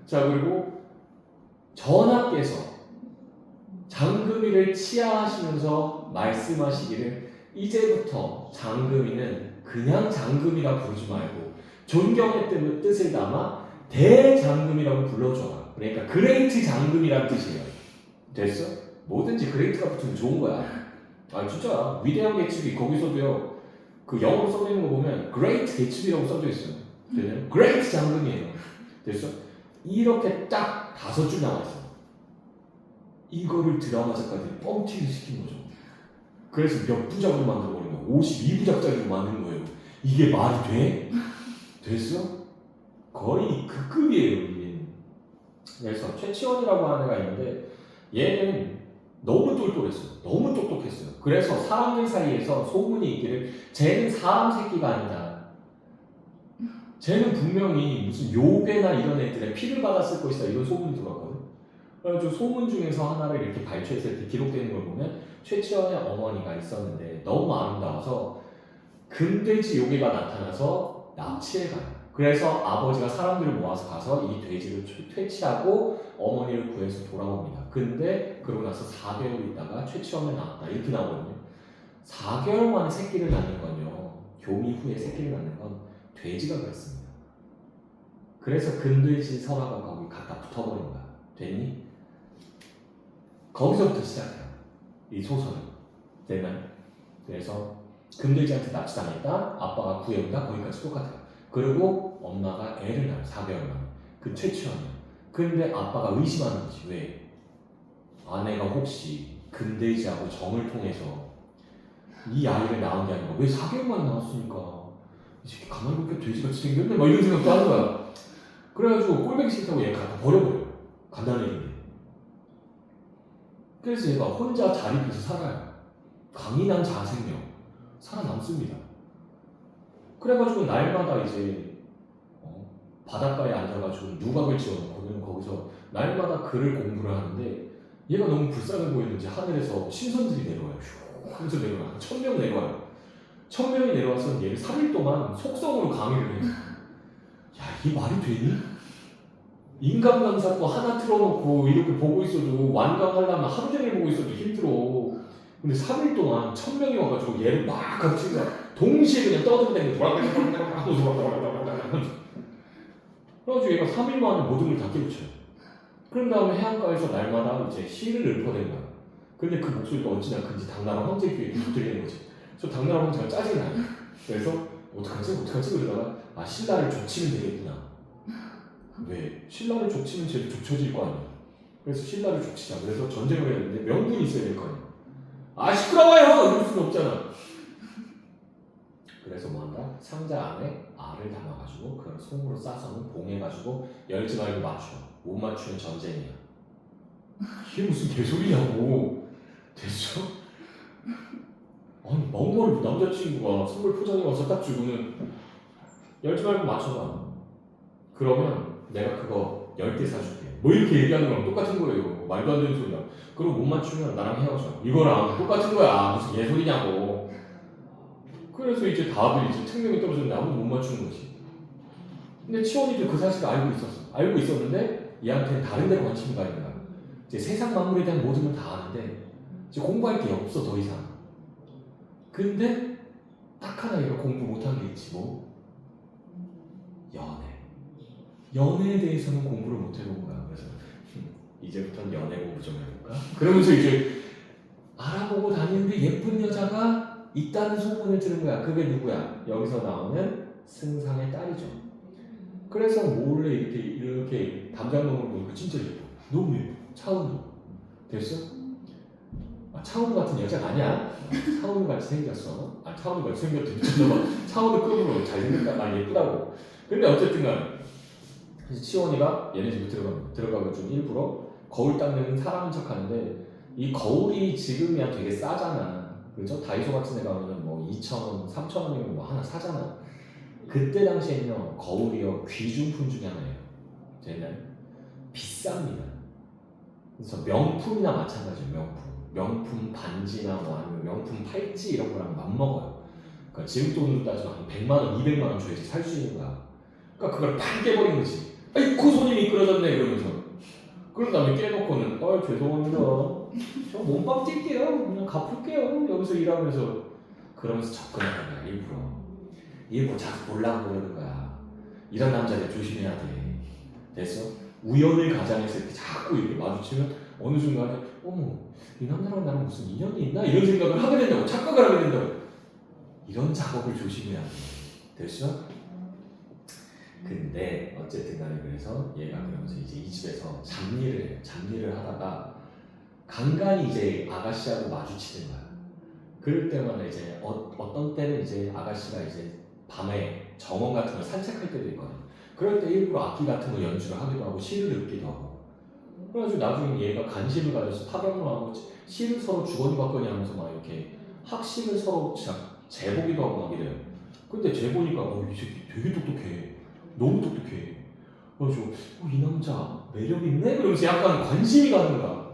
자, 그리고 전하께서 장금이를 치하하시면서 말씀하시기를 이제부터 장금이는 그냥 장금이라 부르지 말고 존경의 뜻을 담아 대장금이라고 불러줘라. 그러니까 그레이트 장금이라는 뜻이에요. 됐어? 뭐든지 그레이트가 붙으면 좋은 거야. 진짜 위대한 개츠비 거기서도요. 그 영어로 써져 있는 거 보면 그레이트 개츠비라고 써져 있어요. 되나요? 그레이트 장금이에요. 됐어? 이렇게 딱 5줄 나와 있어. 이거를 드라마 작가들이 뻥튀기 시킨 거죠. 그래서 몇 부작을 만들어버린 거예요. 52부작짜리로 만든 거예요. 이게 말이 돼? 됐어? 거의 그 급이에요. 이게. 그래서 최치원이라고 하는 애가 있는데 얘는 너무 똘똘했어요. 너무 똑똑했어요. 그래서 사람들 사이에서 소문이 있기를 쟤는 사람 새끼가 아니다. 쟤는 분명히 무슨 요괴나 이런 애들의 피를 받았을 것이다 이런 소문이 들어왔거든. 그래가지고 소문 중에서 하나를 이렇게 발췌했을 때 기록되는 걸 보면 최치원의 어머니가 있었는데 너무 아름다워서 금돼지 요괴가 나타나서 납치해 가요. 그래서 아버지가 사람들을 모아서 가서 이 돼지를 퇴치하고 어머니를 구해서 돌아옵니다. 근데 그러고 나서 4개월 있다가 최치원에 나왔다 이렇게 나오거든요. 4개월 만에 새끼를 낳는 건요. 교미 후에 새끼를 낳는 건 돼지가 그랬습니다. 그래서 금돼지 설화가 거기 갖다 붙어버린 거야. 됐니? 거기서부터 시작해요. 이 소설은. 됐나요? 그래서 금돼지한테 납치당했다. 아빠가 구해온다. 거기까지 똑같아요. 그리고 엄마가 애를 낳아요. 4개월 만에. 그 최치원이요. 근데 아빠가 의심하는 거지. 왜? 아내가 혹시 금돼지하고 정을 통해서 이 아이를 낳은 게 아니라 왜 4개월 만에 낳았으니까 이 새끼 가만히 보니까 돼지같이 생겼네? 막 이런 생각도 하는 거야. 그래가지고 꼴보기 싫다고 얘 갖다 버려버려요. 간단한 얘기인데. 그래서 얘가 혼자 자립해서 살아요. 강인한 자생력 살아남습니다. 그래가지고 날마다 이제 바닷가에 앉아가지고 누각을 지어놓고는 거기서 날마다 글을 공부를 하는데 얘가 너무 불쌍해 보이는지 하늘에서 신선들이 내려와요. 슉 하면서 내려와요. 1000명 내려와요. 1000명이 내려와서 얘를 3일 동안 속성으로 강의를 해요. 야, 이게 말이 되니? 인간 강사도 하나 틀어놓고 이렇게 보고 있어도 완강하려면 하루 종일 보고 있어도 힘들어. 근데 3일 동안 1000명이 와가지고 얘를 막 같이 동시에 그냥 떠들어대고 그래가지고 얘가 3일 만에 모든 걸 다 깨우쳐요. 그런 다음에 해안가에서 날마다 이제 시를 읊어댄 거야. 근데 그 목소리가 어찌나 큰지 당나라 황제 귀에 계속 들리는 거지. 그래서 당나라 황제가 짜증이 나요. 그래서 어떡하지 그러다가 신라를 족치면 되겠구나. 왜? 신라를 족치면 쟤도 족쳐질 거 아니야. 그래서 신라를 족치자. 그래서 전쟁을 했는데 명분이 있어야 될 거 아니야. 시끄러워요! 이럴 수는 없잖아. 그래서 뭐 한다? 상자 안에 알을 담아가지고 그걸 송으로 싸서는 봉해가지고 열지 말고 맞춰. 못 맞추면 전쟁이야. 이게 무슨 개소리냐고. 됐어? 아니 멍멍을 남자친구가 선물 포장해 와서 딱 주고는 열지 말고 맞춰봐. 그러면 내가 그거 10개 사줄게. 뭐 이렇게 얘기하는 거랑 똑같은 거예요. 말도 안 되는 소리야. 그리고 못 맞추면 나랑 헤어져. 이거랑 똑같은 거야. 무슨 개소리냐고. 그래서 이제 다들 이제 특명이 떨어졌는데 아무도 못 맞추는 거지. 근데 치원이도 그 사실을 알고 있었어. 알고 있었는데 얘한테는 다른 데 관심이 가 있는 거야. 이제 세상 만물에 대한 모든 걸 다 아는데 이제 공부할 게 없어 더 이상. 근데 딱 하나 얘가 공부 못한 게 있지 뭐? 연애. 연애에 대해서는 공부를 못 해본 거야. 그래서 이제부터는 연애 공부 좀 해볼까? 그러면서 이제 알아보고 다니는데 예쁜 여자가 있다는 소문을 들은 거야. 그게 누구야? 여기서 나오는 승상의 딸이죠. 그래서 몰래 이렇게 담장놈을 보니까 진짜 예뻐. 너무 예뻐. 차은우. 됐어? 차은우 같은 여자가 아니야. 차은우 같이 생겼어. 차은우 같이 생겼대. 차은우 급으로 잘생겼다. 나 예쁘다고. 근데 어쨌든 간에 그래서 치원이가 얘네 집에 들어가가지고 일부러 거울 닦는 사람인 척 하는데 이 거울이 지금이야 되게 싸잖아. 그죠? 다이소 같은 데 가면은 뭐 2,000원, 3,000원이면 뭐 하나 사잖아. 그때 당시에는요, 거울이요, 귀중품 중에 하나예요. 됐나요? 비쌉니다. 그래서 명품이나 마찬가지예요, 명품. 명품 반지나 뭐 아니면 명품 팔찌 이런 거랑 맞먹어요. 그러니까 지금 돈으로 따지면 한 100만원, 200만원 줘야지 살 수 있는 거야. 그러니까 그걸 팍 깨버린 거지. 아이고 손이 미끄러졌네 이러면서. 그런 다음에 깨놓고는 죄송합니다. 저 몸빵 뛸게요. 그냥 갚을게요. 여기서 일하면서. 그러면서 접근하는 거야 일부러 자꾸 보려고 그러는 거야. 이런 남자들 조심해야 돼. 됐어? 우연을 가장해서 이렇게 자꾸 이렇게 마주치면 어느 순간에 어머 이 남자랑 나랑 무슨 인연이 있나? 이런 생각을 하게 된다고. 착각을 하게 된다고. 이런 작업을 조심해야 돼. 됐어? 근데 어쨌든 간에 그래서 얘가 그러면서 이제 이 집에서 잡일을 해요. 잡일을 하다가 간간히 이제 아가씨하고 마주치는 거야. 그럴 때마다 이제 어떤 때는 이제 아가씨가 이제 밤에 정원 같은 걸 산책할 때도 있거든. 그럴 때 일부러 악기 같은 거 연주를 하기도 하고 시를 읽기도 하고. 그래가지고 나중에 얘가 관심을 가져서 파병을 하고 시를 서로 주거니 받거니 하면서 막 이렇게 학식을 서로 재보기도 하고 막 이래요. 근데 재보니까 이 새끼 되게 똑똑해. 너무 똑똑해. 그래서 이 남자 매력 있네? 그러면서 약간 관심이 가는 거야.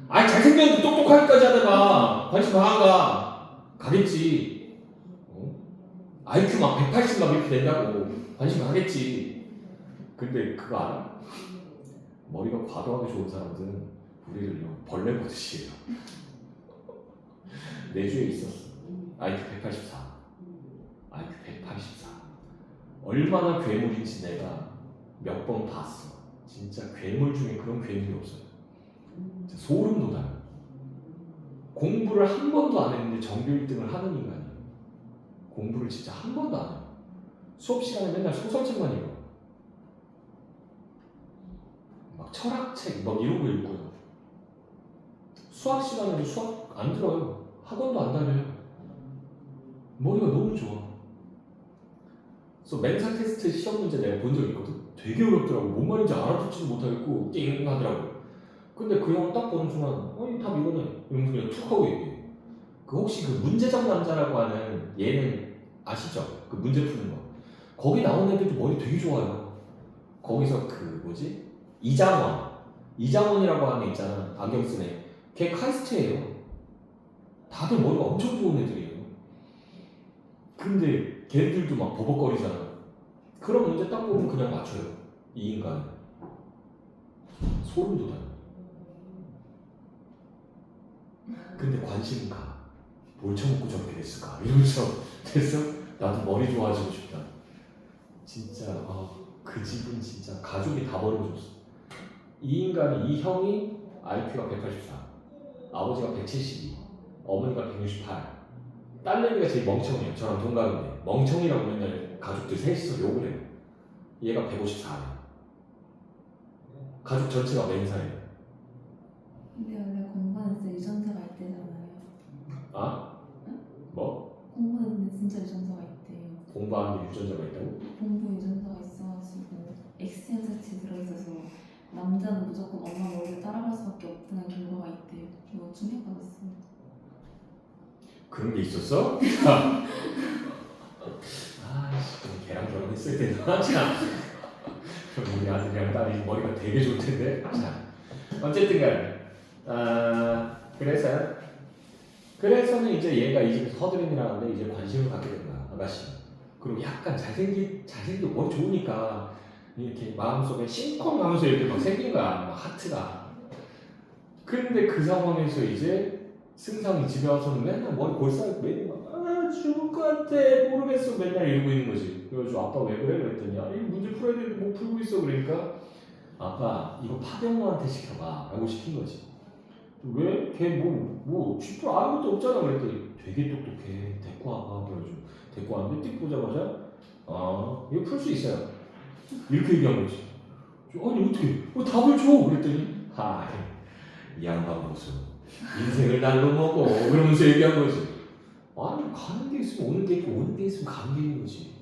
아니 잘생겼는데 똑똑하기까지 하다가 관심 가가 가겠지. IQ 막 180 막 이렇게 된다고 관심 가겠지. 근데 그거 알아? 머리가 과도하게 좋은 사람들은 우리를 벌레 보듯이 해요. 내 주위에 있었어. IQ 184. IQ 184. 얼마나 괴물인지 내가 몇 번 봤어. 진짜 괴물 중에 그런 괴물이 없어요. 진짜 소름 돋아요. 공부를 한 번도 안 했는데 전교 1등을 하는 인간이에요. 공부를 진짜 한 번도 안 해요. 수업 시간에 맨날 소설책만 읽어. 막 철학책 막 이런 거 읽고요. 수학 시간에도 수학 안 들어요. 학원도 안 다녀요. 머리가 너무 좋아. 그래서 멘사 테스트 시험 문제 내가 본 적 있거든. 되게 어렵더라고. 뭔 말인지 알아듣지도 못하겠고 띵 하더라고. 근데 그 형 딱 보는 순간 이거 답 이거네. 이러면서 그냥 툭 하고 얘기해. 그 혹시 그 문제적 남자라고 하는 얘는 아시죠? 그 문제 푸는 거. 거기 나온 애들도 머리 되게 좋아요. 거기서 그 뭐지? 이장원이라고 하는 애 있잖아. 안경 쓴 애. 걔 카이스트예요. 다들 머리가 엄청 좋은 애들이에요. 근데 걔들도 막 버벅거리잖아. 그런 문제 딱 보면 그냥 맞춰요. 이 인간. 소름 돋아요. 근데 관심은 가. 뭘 처먹고 저렇게 됐을까? 이러면서 됐어? 나도 머리 좋아지고 싶다. 진짜 그 집은 진짜 가족이 다 벌어졌어. 이 인간이 이 형이 IQ가 184, 아버지가 172, 어머니가 168. 딸내미가 제일 멍청해요. 저랑 동갑인데 멍청이라고 맨날 가족들 셋이서 욕을 해요. 얘가 154예요. 가족 전체가 맹사예요. 근데 원래 공부하는 때 유전자가 있대잖아요. 아? 뭐? 공부하는 데 진짜 유전자가 있대요. 공부하는데 유전자가 있다고? 공부 유전자가 있어가지고 X연산체 들어있어서 남자는 무조건 엄마 머리를 따라갈 수밖에 없다는 결과가 있대요. 이거 충격받았어요. 그런 게 있었어? 걔랑 결혼했을 때는 참 우리 아들이랑 딸이 머리가 되게 좋을 텐데. 자, 어쨌든 간에 그래서는 이제 얘가 이 집에서 허드렛이라는데 이제 관심을 갖게 된 거야, 아가씨. 그리고 약간 잘생기고 머리 좋으니까 이렇게 마음속에 심쿵 하면서 이렇게 막 생긴 거야, 막 하트가. 근데 그 상황에서 이제 승상이 집에 와서는 맨날 머리 골싸고 매일 막 죽을 것 같아 모르겠어 맨날 이러고 있는 거지. 그래가지고 아빠 왜 그래? 그랬더니 아니 문제 풀어야 되는데 못 풀고 있어. 그러니까 아빠 이거 파병로한테 시켜봐 라고 시킨 거지. 왜? 걔 쥐뿔 아무것도 없잖아. 그랬더니 되게 똑똑해 데리고 와봐. 그래가지고 데리고 왔는데 띡 보자마자 이거 풀 수 있어요 이렇게 얘기한 거지. 아니 어떻게 답을 줘? 그랬더니 이 양반 보소 인생을 날로 먹어 그러면서 얘기한 거지. 아니 가는 게 있으면 오는 게 있고 오는 게 있으면 가는 게 있는 거지.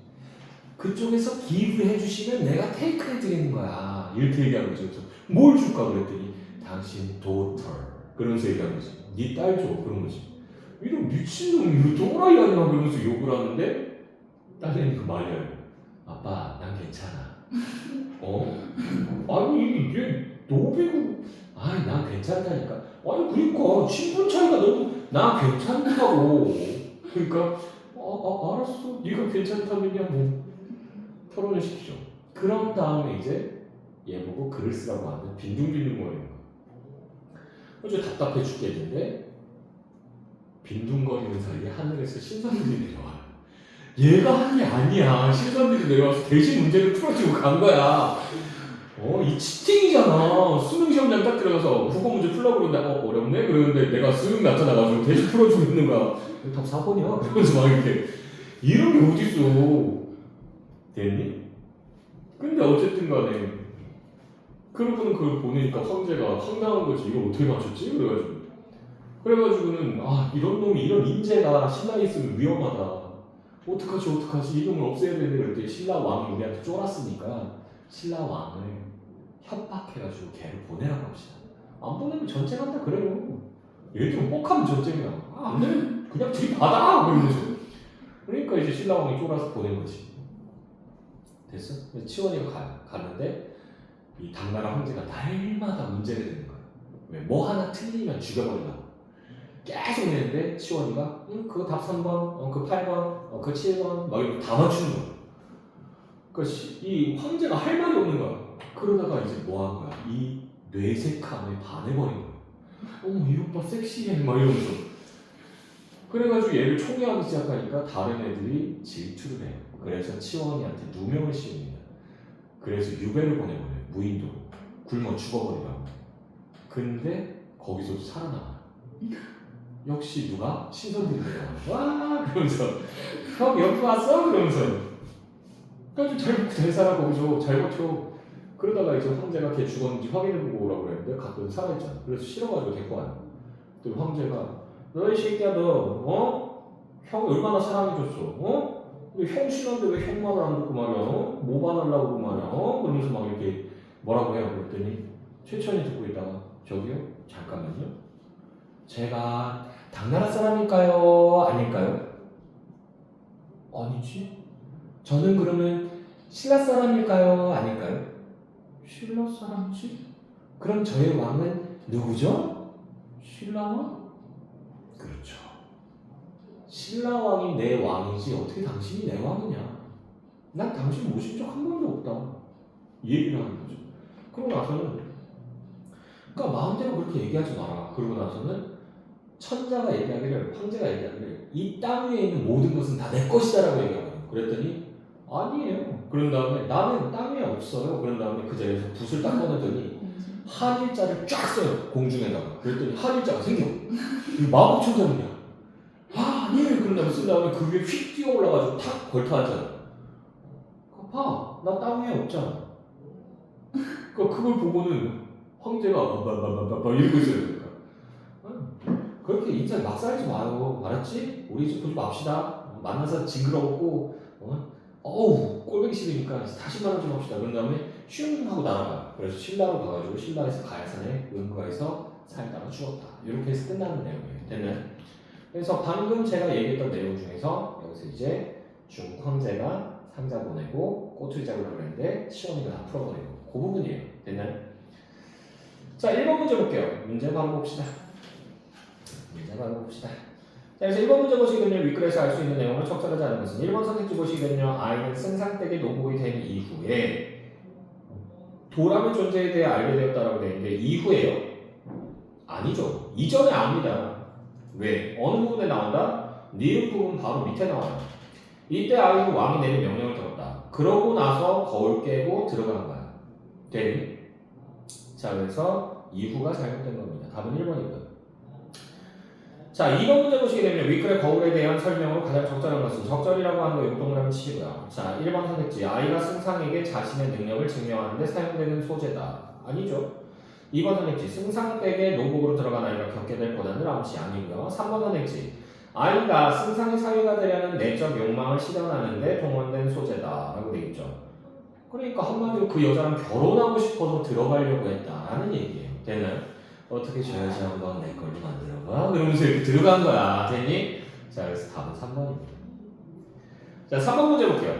그쪽에서 기부를 해주시면 내가 테이크 해드리는 거야 이렇게 얘기한 거지. 그래서 뭘 줄까 그랬더니 당신 도터 그러면서 얘기한 거지. 네 딸 줘 그런 거지. 이런 미친놈 이거 또라이 아니야 그러면서 욕을 하는데 딸내미가 말려요. 아빠 난 괜찮아. 아니 이게 노비고 아니 난 괜찮다니까. 아니 그러니까 신분 차이가 너무 나 괜찮다고. 그러니까 알았어 네가 괜찮다면야 뭐 결혼을 시키죠. 그런 다음에 이제 얘 보고 글을 쓰라고 하는데 빈둥빈둥 거리는 거야. 그래서 답답해 죽겠는데 빈둥거리는 사이에 하늘에서 신선들이 내려와. 얘가 한 게 아니야. 신선들이 내려와서 대신 문제를 풀어주고 간 거야. 이 치팅이잖아. 수능 시험장 딱 들어가서 국어 문제 풀려고 그러는데 어렵네? 그러는데 내가 수능 나타나가지고 대신 풀어주고 있는 거야. 답 4번이야. 그러면서 막 이렇게 이런 게 어딨어. 됐니? 근데 어쨌든 간에 그러고는 그걸 보내니까 황제가 황당한 거지. 이걸 어떻게 맞췄지? 그래가지고는 이런 놈이 이런 인재가 신라에 있으면 위험하다. 어떡하지 이놈을 없애야 되는데 그랬더니 신라 왕이 우리한테 쫄았으니까 신라 왕을 협박해가지고 걔를 보내라고 합시다. 안 보내면 전쟁한다 그래요. 얘들은 뻑하면 전쟁이야. 안 되면 그냥 들이받아 그러면서. 그러니까 이제 신라 왕이 쫄아서 보낸 거지. 됐어? 그래서 치원이가 갔는데 이 당나라 황제가 날마다 문제를 내는 거야. 왜? 뭐 하나 틀리면 죽여버리려고. 계속 내는데 치원이가 그거 답 3번, 그 8번, 그 7번 막 이렇게 다 맞추는 거야. 그러니까 이 황제가 할 말이 없는 거야. 그러다가 이제 뭐 한 거야? 이 뇌색함에 반해버린 거야. 어머 이 오빠 섹시해 막 이러면서. 그래가지고 얘를 총애하기 시작하니까 다른 애들이 질투를 해요. 그래서 치원이한테 누명을 씌웁니다. 그래서 유배를 보내버려요. 무인도로. 굶어 죽어버리라고. 근데 거기서도 살아남아요. 역시 누가? 신선들이에요. 와 그러면서 형 여기 왔어? 그러면서 아주 잘 살아 거기서 잘 버텨. 그러다가 이제 황제가 걔 죽었는지 확인해보고 오라고 그랬는데 갔더니 살아있잖아. 그래서 싫어가지고 데리고 와요. 또 황제가 너 이 새끼야 너 형 얼마나 사랑해줬어? 형 싫어하는데 왜 형 말을 안 듣고 말이야? 뭐 반하려고 말이야? 그러면서 막 이렇게 뭐라고 해요. 그랬더니 최천이 듣고 있다가 저기요? 잠깐만요. 제가 당나라 사람일까요? 아닐까요? 아니지. 저는 그러면 신라 사람일까요? 아닐까요? 신라 사람이지? 그럼 저의 왕은 누구죠? 신라왕? 그렇죠. 신라왕이 내 왕이지 어떻게 당신이 내 왕이냐? 난 당신 모신 적 한 번도 없다. 이 얘기를 하는 거죠. 그러고 나서는 그러니까 마음대로 그렇게 얘기하지 마라. 그러고 나서는 천자가 얘기하기를 황제가 얘기하기를 이 땅 위에 있는 모든 것은 다 내 것이다라고 얘기하거든요. 그랬더니 아니에요. 그런 다음에 나는 땅 위에 없어요. 그런 다음에 그 자리에서 붓을 딱 꺼내더니 한일자를 쫙 써요. 공중에다가. 그랬더니 한일자가 생겨. 이 마법 천자는요. 아니에요. 그런 다음에 쓴 다음에 그 위에 휙 뛰어 올라가지고 탁 걸터 앉잖아. 봐. 나 땅 위에 없잖아. 그러니까 그걸 보고는 황제가 막 이러고 있어요. 그렇게 인생 막 살지 마요. 알았지? 우리 이제 보지 맙시다. 만나서 징그러웠고, 어우, 꼴보기 싫으니까 다시 만나 좀 합시다. 그런 다음에 슝 하고 날아가요. 그래서 신라로 가가지고 신라에서 가야산에 은가에서 살다가 죽었다. 이렇게 해서 끝나는 내용이에요. 됐나요? 그래서 방금 제가 얘기했던 내용 중에서 여기서 이제 중국 황제가 상자 보내고 꼬투리 잡으려고 했는데 시원이가 다 풀어버리고 그 부분이에요. 됐나요? 자, 1번 문제 볼게요. 문제 바로 봅시다. 문제 바로 봅시다. 자, 그래서 1번 문제 보시거든요. 윗글에서 알 수 있는 내용을 적절하지 않은 것은 1번 선택지 보시거든요. 아이는 승상댁의 노복이 된 이후에 도람의 존재에 대해 알게 되었다라고 되어 있는데 이후에요? 아니죠. 이전에 압니다. 왜? 어느 부분에 나온다? 니은 부분 바로 밑에 나와요. 이때 아이는 왕이 내린 명령을 들었다. 그러고 나서 거울 깨고 들어간 거야. 되니? 자, 그래서 이후가 잘못된 겁니다. 답은 1번이고요. 자, 2번 문제 보시게 되면 윗글의 거울에 대한 설명으로 가장 적절한 것은 적절이라고 하는 거 용동그라미 치고요. 자, 1번 선택지 아이가 승상에게 자신의 능력을 증명하는 데 사용되는 소재다. 아니죠. 2번 선택지 승상댁의 노복으로 들어간 아이가 겪게 될 고난을 암시 아니고요. 3번 선택지 아이가 승상의 사위가 되려는 내적 욕망을 실현하는 데 동원된 소재다 라고 되어 있죠. 그러니까 한마디로 그 여자랑 결혼하고 싶어서 들어가려고 했다라는 얘기예요. 되나요? 어떻게 저 여자 한번 내 걸로 만들어봐? 그러면서 이렇게 들어간 거야. 됐니? 자, 그래서 답은 3번입니다. 자, 3번 문제 볼게요.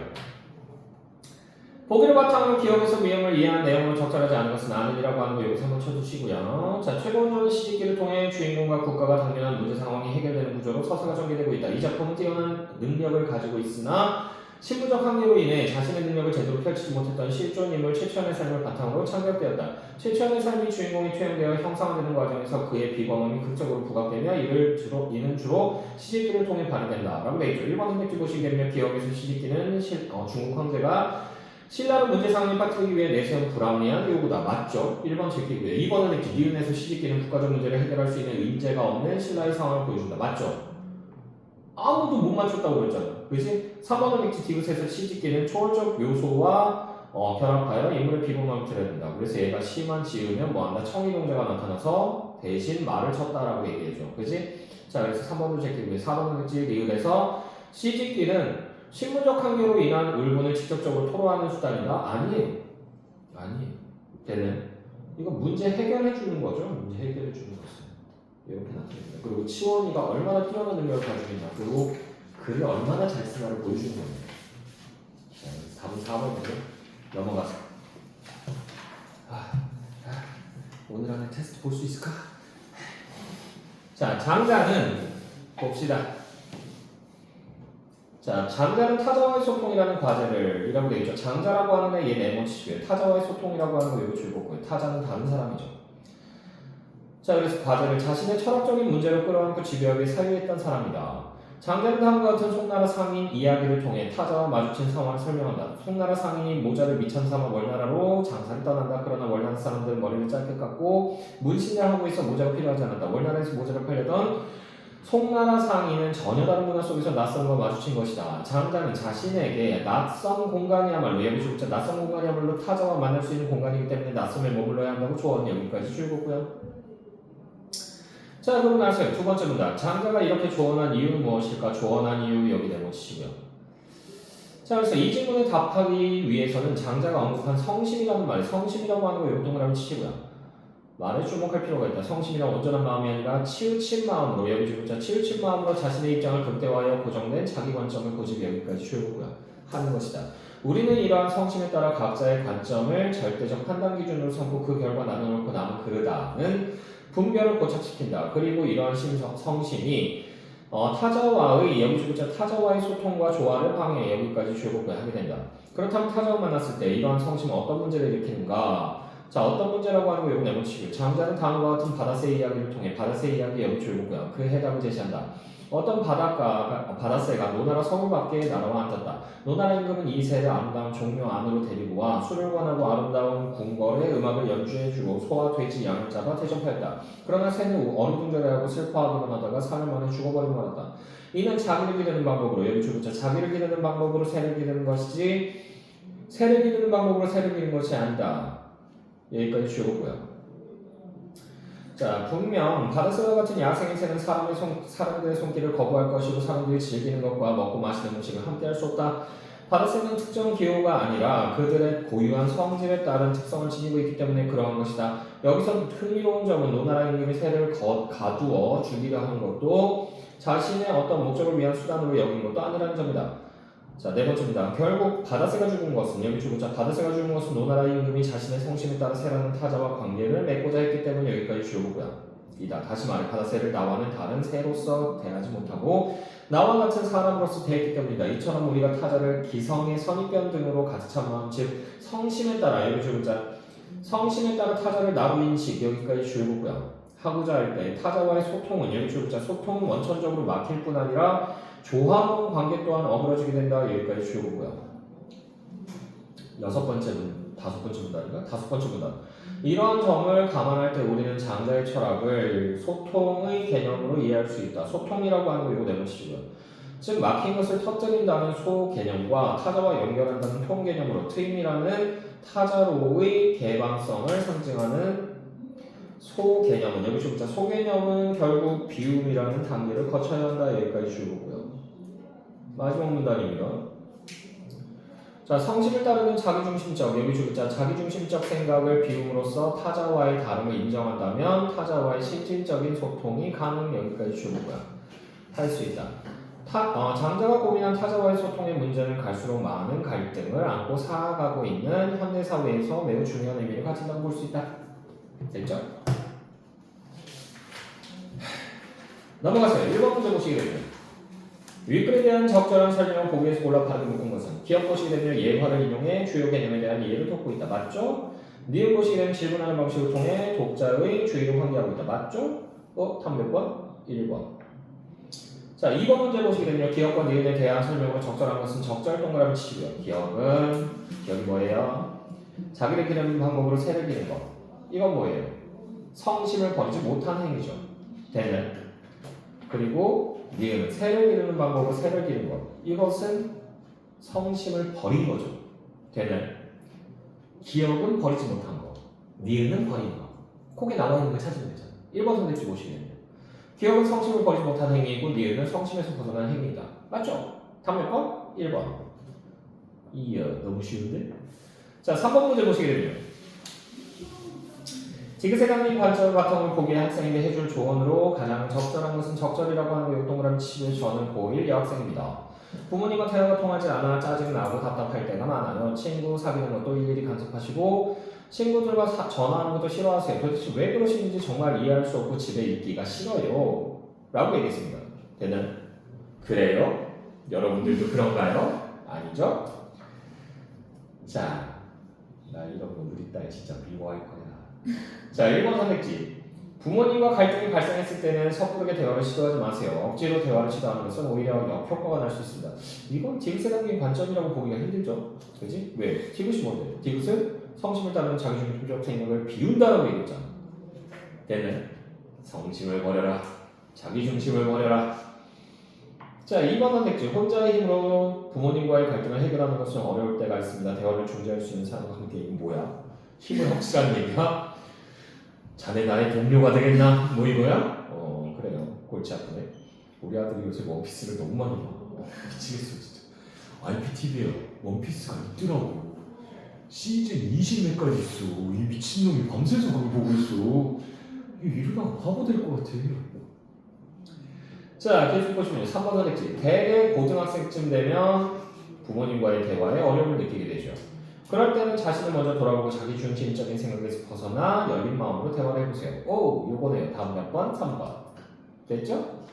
보기를 바탕으로 기억에서 미음을 이해한 내용으로 적절하지 않은 것은 아는이라고 하는 거 여기서 한번 쳐주시고요. 자, 최고조는 시집기를 통해 주인공과 국가가 당면한 문제 상황이 해결되는 구조로 서사가 전개되고 있다. 이 작품은 뛰어난 능력을 가지고 있으나 신부적 한계로 인해 자신의 능력을 제대로 펼치지 못했던 실존 인물 최천의 삶을 바탕으로 창작되었다. 최천의 삶이 주인공이 투영되어 형상화되는 과정에서 그의 비범함이 극적으로 부각되며 이는 주로 시집기를 통해 발휘된다. 라고 되어 있죠. 1번 선택지 보시게 되면 기억에서 시집기는 중국 황제가 신라를 문제 상황에 빠뜨리기 위해 내세운 불합리한 요구다. 맞죠? 1번 제끼고요. 2번은 이렇게 니은에서 시집기는 국가적 문제를 해결할 수 있는 의제가 없는 신라의 상황을 보여준다. 맞죠? 아무도 못 맞췄다고 그랬잖아. 그치? 3번은 익지 디귿에서 시집기는 초월적 요소와 결합하여 인물의 비범함을 드러야 된다. 그래서 얘가 시만 지으면 뭐한다? 청이동자가 나타나서 대신 말을 쳤다라고 얘기해줘. 그치? 자, 그래서 3번도 제끼고요. 4번은 익지 디귿에서 시집기는 식물적 한계로 인한 울분을 직접적으로 토로하는 수단이다? 아니에요. 아니에요. 걔는 이건 문제 해결해 주는 거죠. 문제 해결해 주는 것은 이렇게 나타납니다. 그리고 치원이가 얼마나 뛰어난 능력을 가지고 있나, 그리고 글을 얼마나 잘 쓰나를 보여주는 겁니다. 자, 답은 4번이고요. 넘어가서. 오늘 안에 테스트 볼 수 있을까? 자, 장자는 봅시다. 자, 장자는 타자와의 소통이라는 과제를 이라고 되어 있죠. 장자라고 하는 애 얘 네모치고요. 타자와의 소통이라고 하는 거 이거 줄거고요. 타자는 다른 사람이죠. 자, 그래서 과제를 자신의 철학적인 문제로 끌어안고 집요하게 사유했던 사람이다. 장자는 다음과 같은 송나라 상인 이야기를 통해 타자와 마주친 상황을 설명한다. 송나라 상인이 모자를 미천 삼아 월나라로 장사를 떠난다. 그러나 월나라 사람들은 머리를 짧게 깎고 문신을 하고 있어 모자가 필요하지 않았다. 월나라에서 모자를 팔려던 송나라 상인은 전혀 다른 문화 속에서 낯선과 마주친 것이다. 장자는 자신에게 낯선 공간이야말로 예비주부자 낯선 공간이야말로 타자와 만날 수 있는 공간이기 때문에 낯선에 머물러야 한다고 조언 여기까지 줄거고요. 자, 그럼 나서요. 두 번째 문단. 장자가 이렇게 조언한 이유는 무엇일까? 조언한 이유 여기 내놓으시고요. 자, 그래서 이 질문에 답하기 위해서는 장자가 언급한 성심이라는 말, 성심이라고 하는 거 이런 동그라미 치시고요. 말에 주목할 필요가 있다. 성심이란 온전한 마음이 아니라 치우친 마음으로 여기주부자 치우친 마음으로 자신의 입장을 극대화하여 고정된 자기 관점을 고집이 여기까지 줄거고요. 하는 것이다. 우리는 이러한 성심에 따라 각자의 관점을 절대적 판단 기준으로 삼고 그 결과 나눠놓고 남은 그르다는 분별을 고착시킨다. 그리고 이러한 성심이 타자와의 여기주부자 타자와의 소통과 조화를 방해 여기까지 줄거고요. 하게 된다. 그렇다면 타자와 만났을 때 이러한 성심은 어떤 문제를 일으키는가? 자, 어떤 문제라고 하는 거 이거 내놓으시고요. 장자는 다음과 같은 바다새 이야기를 통해 바다새 이야기 여기 줄거고요. 그 해답을 제시한다. 어떤 바다새가 노나라 서울 밖에 날아와 앉았다. 노나라 임금은 이 새를 아름다운 종묘 안으로 데리고 와 술을 권하고 아름다운 궁궐의 음악을 연주해주고 소와 돼지 양을 잡아 대접하였다. 그러나 새는 어리둥절해하고 슬퍼하기만 하다가 사흘 만에 죽어버리고 말았다. 이는 자기를 기르는 방법으로 여기 주부자 자기를 기르는 방법으로 새를 기르는 것이지 새를 기르는 방법으로 새를 기르는 것이 아니다. 여기까지 줄거고요. 자, 분명 바다새와 같은 야생의 새는 사람들의 손길을 거부할 것이고 사람들이 즐기는 것과 먹고 마시는 음식을 함께 할 수 없다. 바다새는 특정 기호가 아니라 그들의 고유한 성질에 따른 특성을 지니고 있기 때문에 그러한 것이다. 여기서 흥미로운 점은 노나라 임금이 새를 가두어 죽이려 하는 것도 자신의 어떤 목적을 위한 수단으로 여긴 것도 아니라는 점이다. 자, 네 번째입니다. 결국 바다새가 죽은 것은 여기 주고자 바다새가 죽은 것은 노나라 임금이 자신의 성심에 따라 새라는 타자와 관계를 맺고자 했기 때문에 여기까지 줄거고요. 이다. 다시 말해 바다새를 나와는 다른 새로서 대하지 못하고 나와 같은 사람으로서 대했기 때문이다. 이처럼 우리가 타자를 기성의 선입견 등으로 가득 찬 마음 즉 성심에 따라 여기 주고자 성심에 따라 타자를 나로 인식 여기까지 줄거고요. 하고자 할 때 타자와의 소통은 여기 주고자 소통은 원천적으로 막힐 뿐 아니라 조화로운 관계 또한 어그러지게 된다. 여기까지 줄거고요. 다섯 번째 문단인가? 다섯 번째 문단. 이러한 점을 감안할 때 우리는 장자의 철학을 소통의 개념으로 이해할 수 있다. 소통이라고 하는 거 이거 내놓으시고요. 즉 막힌 것을 터뜨린다는 소 개념과 타자와 연결한다는 통 개념으로 트임이라는 타자로의 개방성을 상징하는 소 개념은 여기 주부자 소 개념은 결국 비움이라는 단계를 거쳐야 한다. 여기까지 줄거고요. 마지막 문단입니다. 자, 성심을 따르는 자기중심적 여기 주부자 자기중심적 생각을 비움으로써 타자와의 다름을 인정한다면 타자와의 실질적인 소통이 가능. 여기까지 줄거고요. 할 수 있다. 장자가 고민한 타자와의 소통의 문제는 갈수록 많은 갈등을 안고 살아가고 있는 현대사회에서 매우 중요한 의미를 가진다고 볼 수 있다. 됐죠? 넘어가세요. 1번 문제 보시게 됩니다. 윗글에 대한 적절한 설명을 보기에서 골라 바르게 묶은 것은 기억 보시게 되면 예화를 인용해 주요 개념에 대한 이해를 돕고 있다. 맞죠? 니은 보시게 되면 질문하는 방식을 통해 독자의 주의를 환기하고 있다. 맞죠? 답 몇 번? 1번. 자, 2번 문제 보시게 되면 기억과 니은에 대한 설명으로 적절한 것은 적절 동그라미 치시고요. 기억이 뭐예요? 자기를 기르는 방법으로 새를 기르는 것. 이건 뭐예요? 성심을 버리지 못한 행위죠. 되는. 그리고 니은은 새를 기르는 방법으로 새를 기르는 것. 이것은 성심을 버린 거죠. 되는. 기억은 버리지 못한 거. 니은은 버린 거. 거기에 나와 있는 걸 찾으면 되잖아요. 1번 선택지 보시면요. 기억은 성심을 버리지 못한 행위이고 니은은 성심에서 벗어난 행위이다. 맞죠? 답 몇 번? 1번. 이야, 너무 쉬운데? 자, 3번 문제 보시게 되면 지그세강님 관점을 바탕으로 보기에 학생에게 해줄 조언으로 가장 적절한 것은 적절이라고 하는 거 동그라미 치고 저는 고1 여학생입니다. 부모님과 대화가 통하지 않아 짜증나고 답답할 때가 많아요. 친구 사귀는 것도 일일이 간섭하시고 친구들과 전화하는 것도 싫어하세요. 도대체 왜 그러시는지 정말 이해할 수 없고 집에 있기가 싫어요. 라고 얘기했습니다. 되나요? 그래요? 여러분들도 그런가요? 아니죠? 자, 나 이런 거 우리 딸 진짜 미워할 거야. 자, 1번 선택지. 부모님과 갈등이 발생했을 때는 섣부르게 대화를 시도하지 마세요. 억지로 대화를 시도하는 것은 오히려 역효과가 날 수 있습니다. 이건 디귿의 관점이라고 보기가 힘들죠. 그지? 왜? 디귿이 뭔데? 디귿은 성심을 따르는 자기중심적 생각을 비운다라고 얘기했잖아. 얘는 성심을 버려라. 자기중심을 버려라. 자, 2번 선택지. 혼자의 힘으로 부모님과의 갈등을 해결하는 것은 어려울 때가 있습니다. 대화를 중재할 수 있는 사람과 함께. 이건 뭐야? 힘을 흡수하는 얘기야? 자네 나의 동료가 되겠나? 뭐 이거야? 그래요. 골치 아프네. 우리 아들이 요새 원피스를 너무 많이 봐. 미치겠어 진짜. IPTV에 원피스가 있더라고. 시즌 20회까지 있어. 이 미친놈이 밤새서 그걸 보고 있어. 이러다가 바보 될 것 같아. 자, 계속 보시면 3번 선택지. 대개 고등학생쯤 되면 부모님과의 대화에 어려움을 느끼게 되죠. 그럴 때는 자신을 먼저 돌아보고 자기 중심적인 생각에서 벗어나 열린 마음으로 대화를 해보세요. 오, 요거네요. 다음 몇 번? 3번. 됐죠?